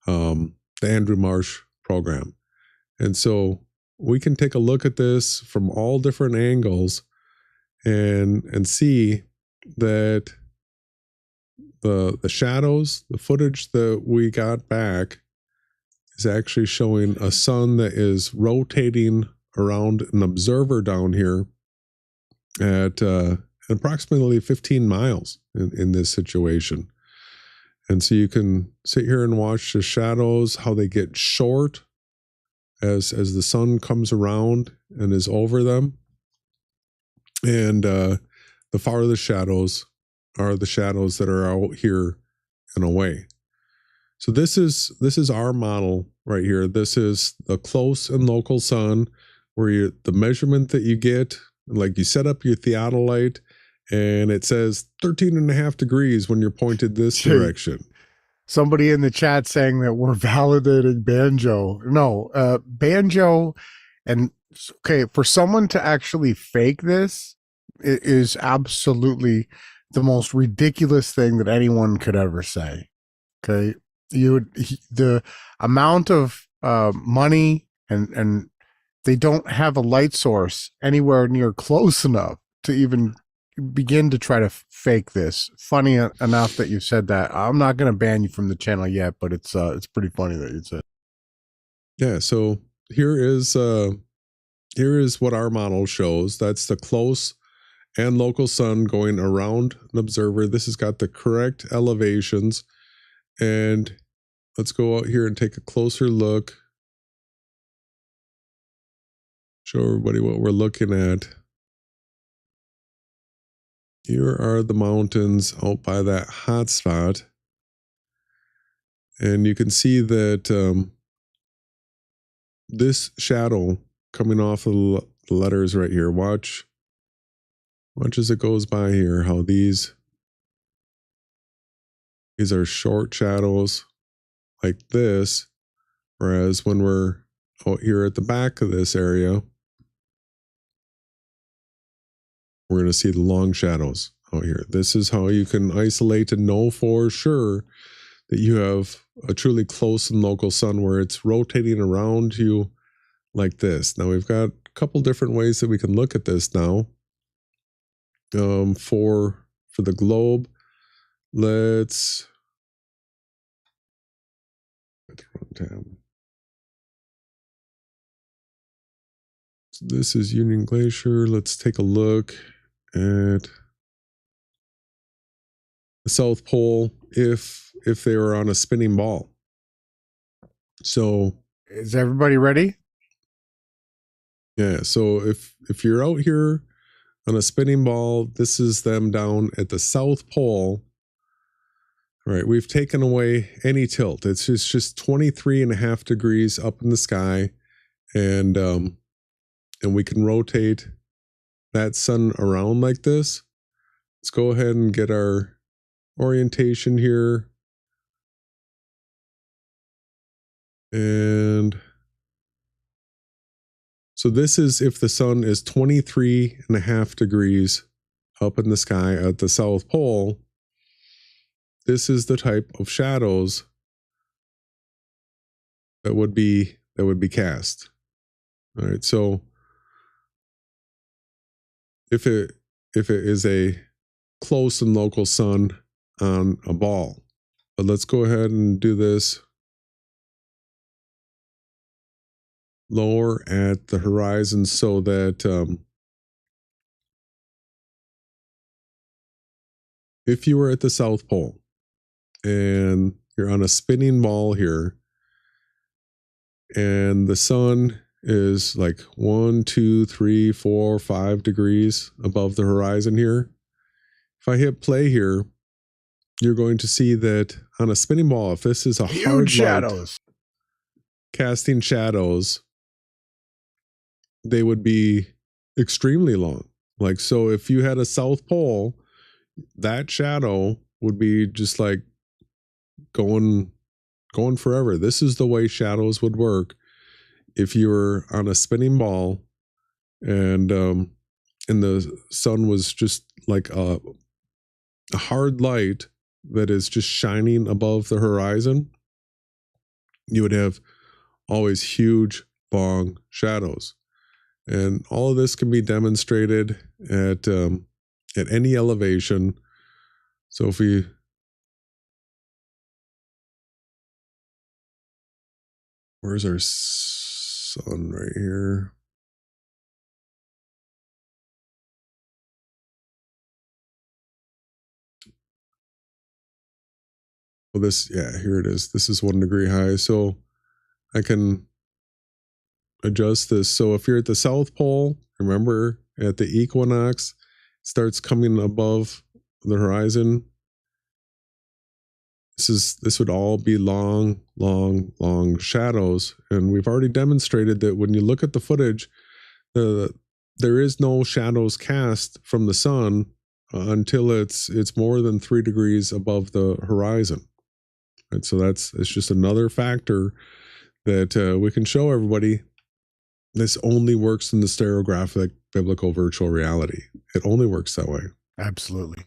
the Andrew Marsh program. And so we can take a look at this from all different angles and see that the shadows, the footage that we got back is actually showing a sun that is rotating around an observer down here at approximately 15 miles in this situation. And so you can sit here and watch the shadows, how they get short as the sun comes around and is over them. And the farthest shadows are the shadows that are out here and away. So this is our model right here. This is the close and local sun, where the measurement that you get, like you set up your theodolite and it says 13.5 degrees when you're pointed this direction. Somebody in the chat saying that we're validating Banjo. No, Banjo, and okay, for someone to actually fake this, it is absolutely the most ridiculous thing that anyone could ever say. Okay, the amount of money and they don't have a light source anywhere near close enough to even begin to try to fake this. Funny enough that you said that. I'm not going to ban you from the channel yet, but it's pretty funny that you said. Yeah. So here is what our model shows. That's the close and local sun going around an observer. This has got the correct elevations. And let's go out here and take a closer look. Show everybody what we're looking at. Here are the mountains out by that hot spot. And you can see that this shadow coming off of the letters right here. Watch as it goes by here, how these are short shadows like this. Whereas when we're out here at the back of this area, we're going to see the long shadows out here. This is how you can isolate and know for sure that you have a truly close and local sun where it's rotating around you like this. Now we've got a couple different ways that we can look at this now. For the globe, let's So this is Union Glacier. Let's take a look at the South Pole if they were on a spinning ball. So Is everybody ready? yeah, so if you're out here on a spinning ball, this is them down at the South Pole. All right, we've taken away any tilt. It's just 23.5 degrees up in the sky, and we can rotate that sun around like this. Let's go ahead and get our orientation here. And so this is if the sun is 23.5 degrees up in the sky at the South Pole. This is the type of shadows that would be cast. All right, so if it is a close and local sun on a ball. But let's go ahead and do this lower at the horizon so that if you were at the South Pole and you're on a spinning ball here and the sun is like 1, 2, 3, 4, 5 degrees above the horizon here. If I hit play here, you're going to see that on a spinning ball, if this is a Huge hard shadows. light casting shadows, they would be extremely long. Like, so if you had a South Pole, that shadow would be just like going forever. This is the way shadows would work if you were on a spinning ball and the sun was just like a hard light that is just shining above the horizon. You would have always huge, long shadows. And all of this can be demonstrated at any elevation. So if we where's our sun right here? Well, this, yeah, here it is. This is 1 degree high. So I can adjust this. So if you're at the South Pole, remember at the equinox, it starts coming above the horizon. This would all be long, long, long shadows. And we've already demonstrated that when you look at the footage, there is no shadows cast from the sun until it's more than 3 degrees above the horizon. And so it's just another factor that we can show everybody. This only works in the stereographic biblical virtual reality. It only works that way. Absolutely.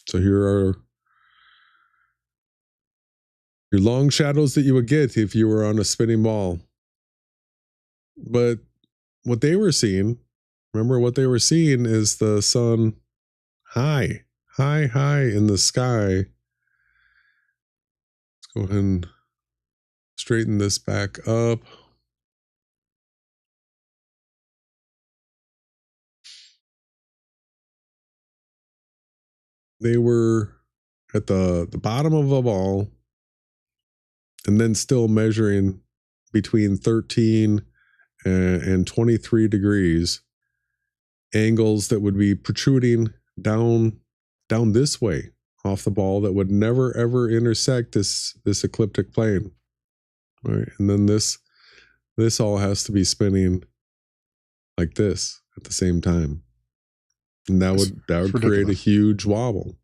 So here are your long shadows that you would get if you were on a spinning ball. But what they were seeing, remember what they were seeing is the sun high in the sky. Let's go ahead and straighten this back up. They were at the bottom of a ball and then still measuring between 13 and 23 degrees angles that would be protruding down this way off the ball that would never ever intersect this ecliptic plane. Right? And then this all has to be spinning like this at the same time. And that would create a huge wobble.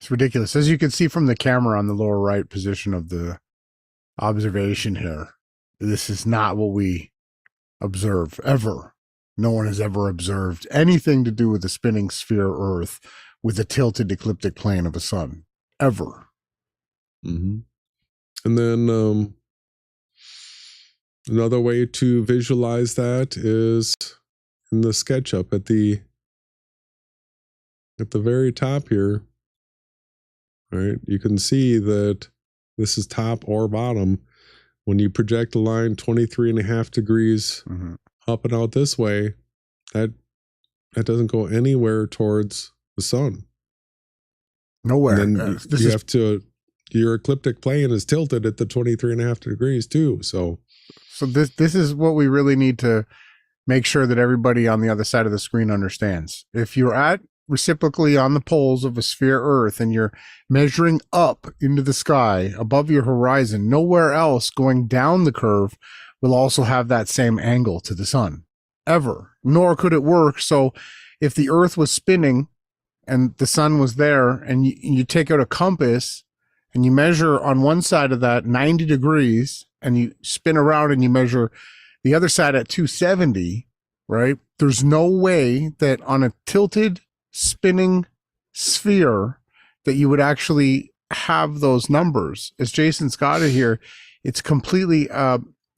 It's ridiculous. As you can see from the camera on the lower right position of the observation here, this is not what we observe ever. No one has ever observed anything to do with the spinning sphere Earth with a tilted ecliptic plane of a sun, ever. Mm-hmm. And then another way to visualize that is in the SketchUp at the very top here. Right, you can see that this is top or bottom. When you project a line 23.5 degrees hopping out this way, that doesn't go anywhere towards the sun. Nowhere. And then you have to, your ecliptic plane is tilted at the 23.5 degrees too. So this is what we really need to make sure that everybody on the other side of the screen understands. If you're at reciprocally on the poles of a sphere Earth and you're measuring up into the sky above your horizon, nowhere else going down the curve will also have that same angle to the sun ever, nor could it work. So if the Earth was spinning and the sun was there, and you take out a compass and you measure on one side of that 90 degrees and you spin around and you measure the other side at 270, right? There's no way that on a tilted spinning sphere that you would actually have those numbers. As Jason's got it here, it's completely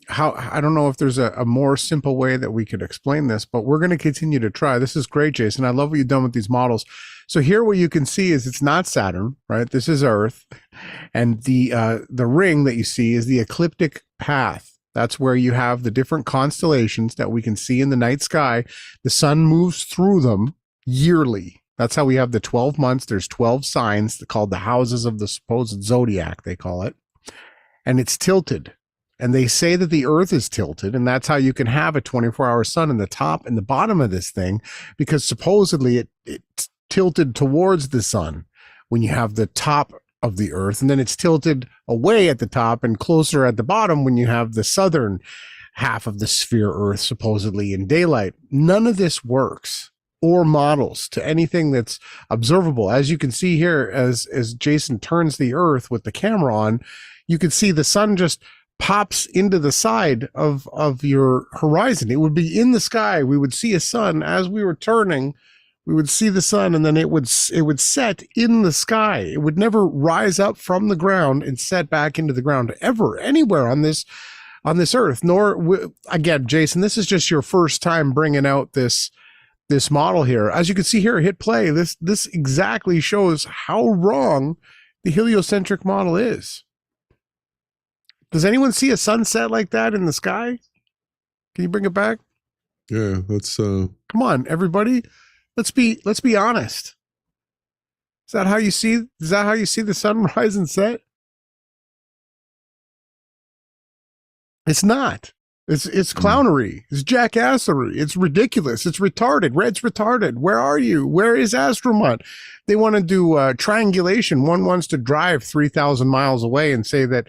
I don't know if there's a more simple way that we could explain this, but we're going to continue to try. This is great, Jason. I love what you've done with these models. So here what you can see is it's not Saturn, right? This is Earth. And the ring that you see is the ecliptic path. That's where you have the different constellations that we can see in the night sky. The sun moves through them yearly. That's how we have the 12 months. There's 12 signs called the houses of the supposed zodiac, they call it. And it's tilted. And they say that the Earth is tilted, and that's how you can have a 24-hour sun in the top and the bottom of this thing, because supposedly it's tilted towards the sun when you have the top of the Earth, and then it's tilted away at the top and closer at the bottom when you have the southern half of the sphere Earth supposedly in daylight. None of this works or models to anything that's observable. As you can see here, as Jason turns the Earth with the camera on, you can see the sun just pops into the side of your horizon. It would be in the sky. We would see a sun as we were turning. We would see the sun, and then it would set in the sky. It would never rise up from the ground and set back into the ground ever, anywhere on this Earth. Nor, again, Jason, this is just your first time bringing out this model here. As you can see here, hit play. This exactly shows how wrong the heliocentric model is. Does anyone see a sunset like that in the sky? Can you bring it back? Yeah, that's come on, everybody. Let's be honest. Is that how you see the sun rise and set? It's not. It's clownery. It's jackassery. It's ridiculous. It's retarded. Red's retarded. Where are you? Where is Astromont? They want to do triangulation. One wants to drive 3,000 miles away and say that,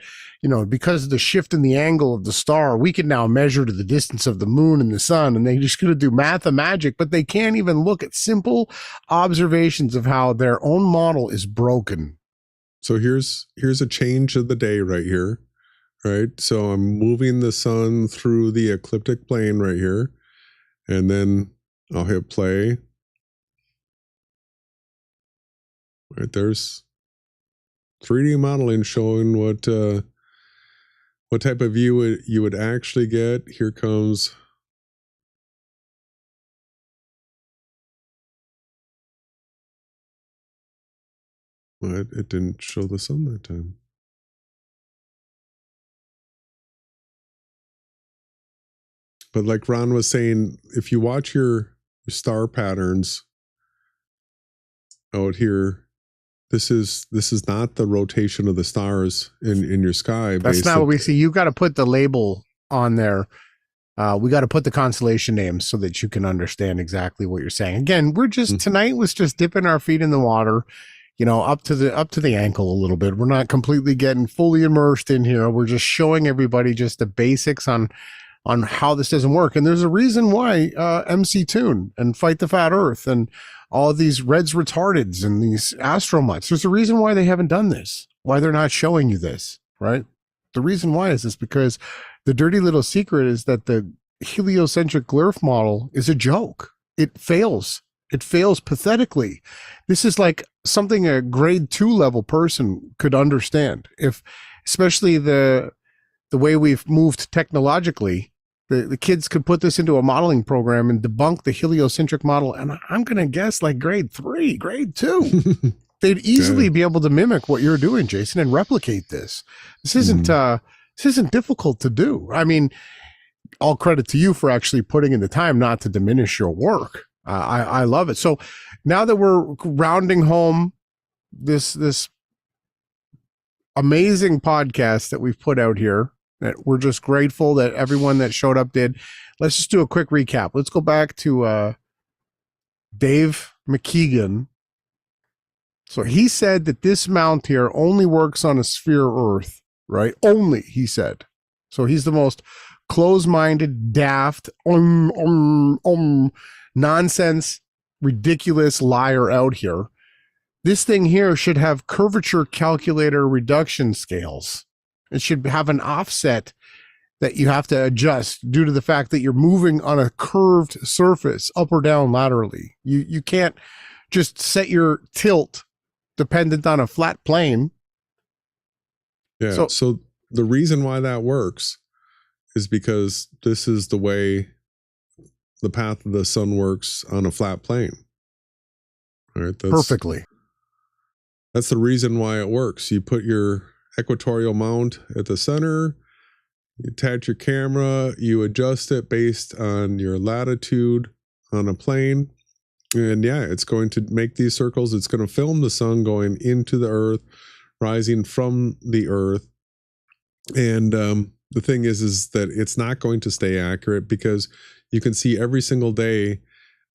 because of the shift in the angle of the star, we can now measure to the distance of the moon and the sun, and they're just going to do math and magic, but they can't even look at simple observations of how their own model is broken. So here's a change of the day right here. Right, so I'm moving the sun through the ecliptic plane right here, and then I'll hit play. Right, there's 3D modeling showing what type of view you would actually get. Here comes it didn't show the sun that time. But like Ron was saying, if you watch your star patterns out here, this is not the rotation of the stars in your sky. That's not what we see. You got to put the label on there. We got to put the constellation names so that you can understand exactly what you're saying. Again, we're just tonight was just dipping our feet in the water, up to the ankle a little bit. We're not completely getting fully immersed in here. We're just showing everybody just the basics on how this doesn't work. And there's a reason why MC Toon and Fight the Fat Earth and all of these Reds Retardeds and these Astromutts, there's a reason why they haven't done this, why they're not showing you this, right? The reason why is this because the dirty little secret is that the heliocentric glyph model is a joke. It fails. It fails pathetically. This is like something a grade 2 level person could understand. If, especially the way we've moved technologically, the kids could put this into a modeling program and debunk the heliocentric model. And I'm going to guess like grade 3, grade 2, they'd easily be able to mimic what you're doing, Jason, and replicate this. This isn't difficult to do. I mean, all credit to you for actually putting in the time, not to diminish your work. I love it. So now that we're rounding home this amazing podcast that we've put out here, that we're just grateful that everyone that showed up did. Let's just do a quick recap. Let's go back to Dave McKeegan. So he said that this mount here only works on a sphere Earth, right? Only, he said. So he's the most close-minded, daft, nonsense, ridiculous liar out here. This thing here should have curvature calculator reduction scales. It should have an offset that you have to adjust due to the fact that you're moving on a curved surface up or down laterally. You can't just set your tilt dependent on a flat plane. Yeah. So the reason why that works is because this is the way the path of the sun works on a flat plane. All right. Perfectly. That's the reason why it works. You put your equatorial mount at the center, you attach your camera, you adjust it based on your latitude on a plane. And yeah, it's going to make these circles. It's going to film the sun going into the earth, rising from the earth. And the thing is that it's not going to stay accurate because you can see every single day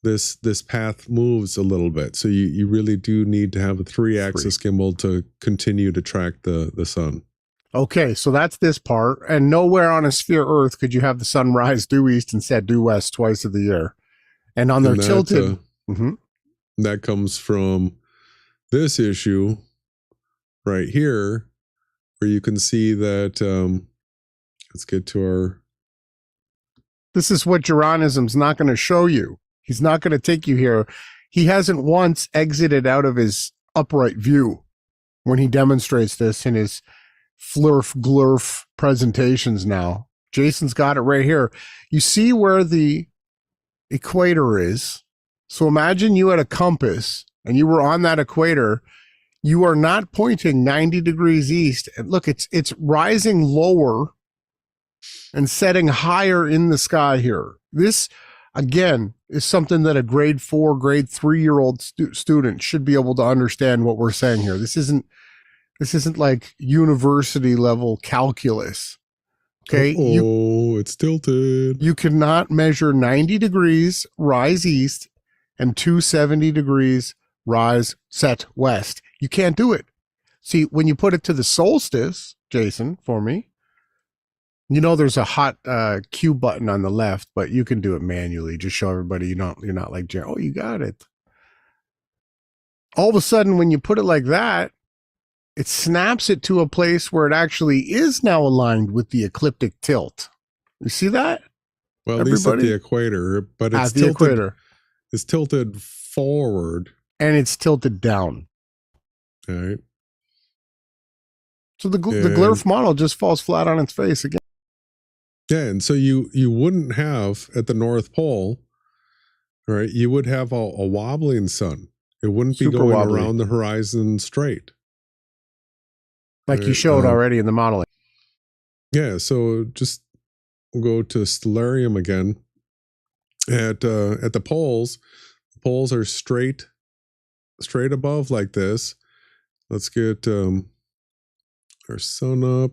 this path moves a little bit. So you really do need to have a 3-axis gimbal to continue to track the sun. Okay, so that's this part. And nowhere on a sphere Earth could you have the sun rise due east and set due west twice of the year. And on their tilted... That comes from this issue right here, where you can see that, let's get to our... This is what Jeranism's not going to show you. He's not going to take you here. He hasn't once exited out of his upright view when he demonstrates this in his flurf glurf presentations now. Jason's got it right here. You see where the equator is. So imagine you had a compass and you were on that equator. You are not pointing 90 degrees east. And look, it's rising lower and setting higher in the sky here. This, again, is something that a grade 4, grade 3-year-old student should be able to understand what we're saying here. This isn't like university level calculus. Okay. It's tilted. You cannot measure 90 degrees rise east and 270 degrees rise set west. You can't do it. See, when you put it to the solstice, Jason, for me, you know there's a hot Q button on the left, but you can do it manually. Just show everybody you're not like Jerry. Oh, you got it. All of a sudden, when you put it like that, it snaps it to a place where it actually is now aligned with the ecliptic tilt. You see that? Well, at least at the equator, but it's tilted. Equator. It's tilted forward. And it's tilted down. All right. So the Glurf model just falls flat on its face again. Yeah, and so you wouldn't have at the North Pole, right? You would have a wobbling sun. It wouldn't be going around the horizon straight. Like you showed already in the modeling. Yeah, so just we'll go to stellarium again. At the poles are straight above like this. Let's get our sun up.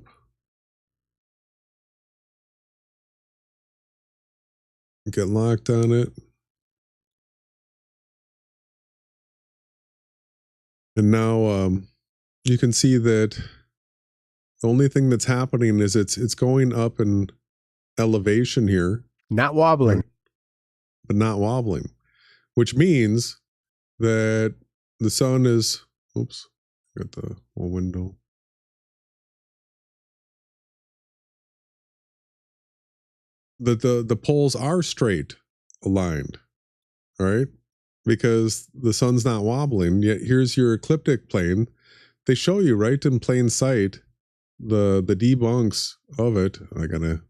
Get locked on it. And now you can see that the only thing that's happening is it's going up in elevation here. Not wobbling. But not wobbling. Which means that the sun is, oops, got the whole window. That the poles are straight aligned, all right? Because the sun's not wobbling. Yet here's your ecliptic plane. They show you right in plain sight the debunks of it. I gotta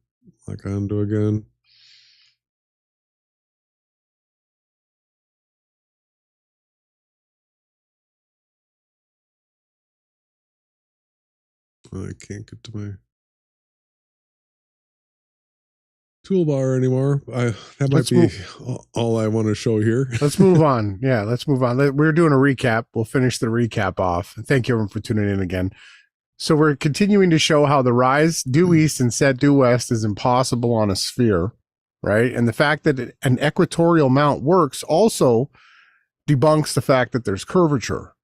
lock onto again. I can't get to my toolbar anymore. That might be all I want to show here. Let's move on. Yeah, let's move on. We're doing a recap. We'll finish the recap off. Thank you everyone for tuning in again. So we're continuing to show how the rise due east and set due west is impossible on a sphere, right? And the fact that an equatorial mount works also debunks the fact that there's curvature,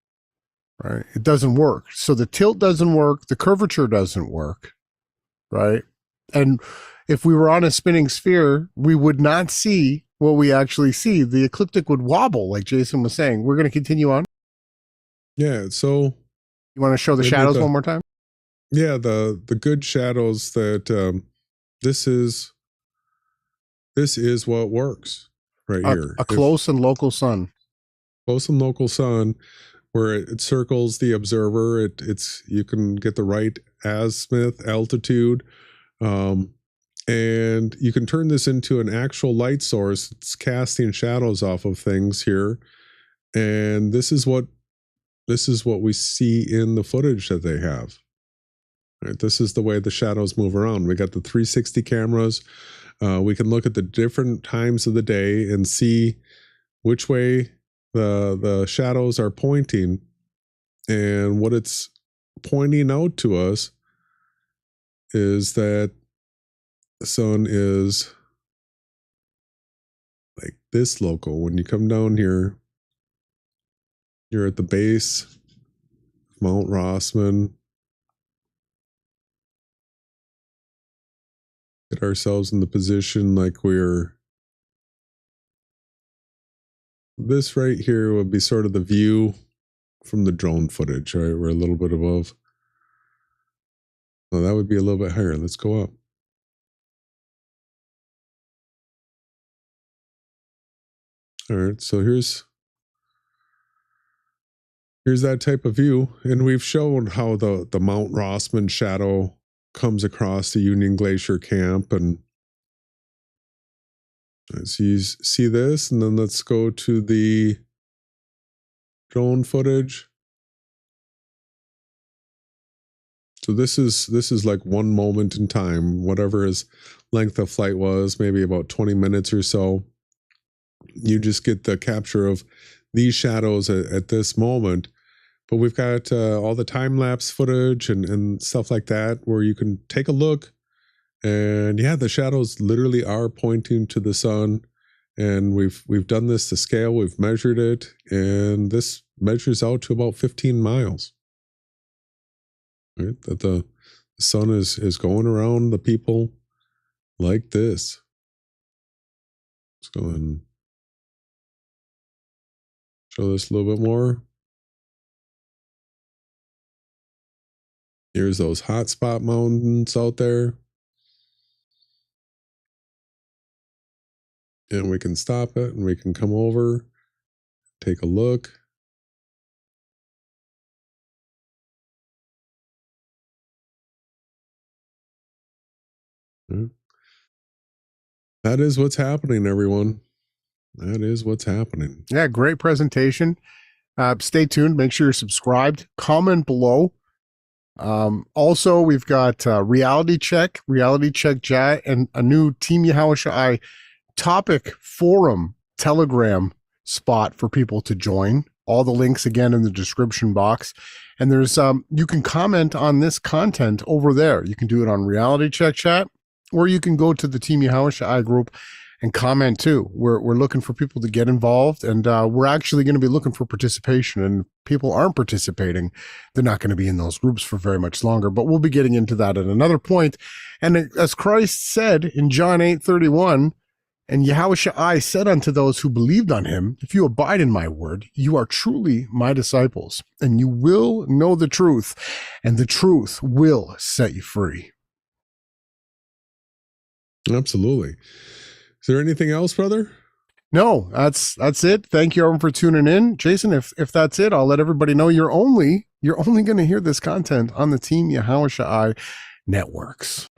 right? It doesn't work. So the tilt doesn't work. The curvature doesn't work, right? And if we were on a spinning sphere, we would not see what we actually see. The ecliptic would wobble, like Jason was saying. We're going to continue on. Yeah, so... You want to show the shadows one more time? Yeah, the good shadows that this is what works right here. A close and local sun. Close and local sun, where it circles the observer. It's you can get the right azimuth, altitude, and you can turn this into an actual light source. It's casting shadows off of things here, and this is what we see in the footage that they have. Right, this is the way the shadows move around. We got the 360 cameras. We can look at the different times of the day and see which way the shadows are pointing, and what it's pointing out to us is that the sun is like this local. When you come down here, you're at the base of Mount Rossman. Get ourselves in the position like this right here would be sort of the view from the drone footage, right? We're a little bit above. Well, that would be a little bit higher. Let's go up. All right, so here's that type of view, and we've shown how the Mount Rossman shadow comes across the Union Glacier camp, and so you see this, and then let's go to the drone footage. So this is like one moment in time, whatever his length of flight was, maybe about 20 minutes or so. You just get the capture of these shadows at this moment. But we've got all the time-lapse footage and stuff like that where you can take a look. And yeah, the shadows literally are pointing to the sun. And we've done this to scale. We've measured it. And this measures out to about 15 miles. Right? That the sun is going around the people like this. Let's go ahead and show this a little bit more. Here's those hotspot mountains out there. And we can stop it and we can come over, take a look. That is what's happening, everyone. That is what's happening. Yeah, great presentation. Stay tuned. Make sure you're subscribed. Comment below. Also, we've got Reality Check Chat, and a new Team Yahawashai topic forum Telegram spot for people to join. All the links again in the description box. And there's you can comment on this content over there. You can do it on Reality Check Chat, or you can go to the Team Yahawashai group and comment too. We're looking for people to get involved, and we're actually going to be looking for participation. And if people aren't participating, they're not going to be in those groups for very much longer. But we'll be getting into that at another point. And as Christ said in John 8:31, and Yahushua said unto those who believed on him, if you abide in my word, you are truly my disciples, and you will know the truth, and the truth will set you free. Absolutely. Is there anything else, brother? No, that's it. Thank you everyone for tuning in. Jason, if that's it, I'll let everybody know you're only going to hear this content on the Team Yahawashai networks.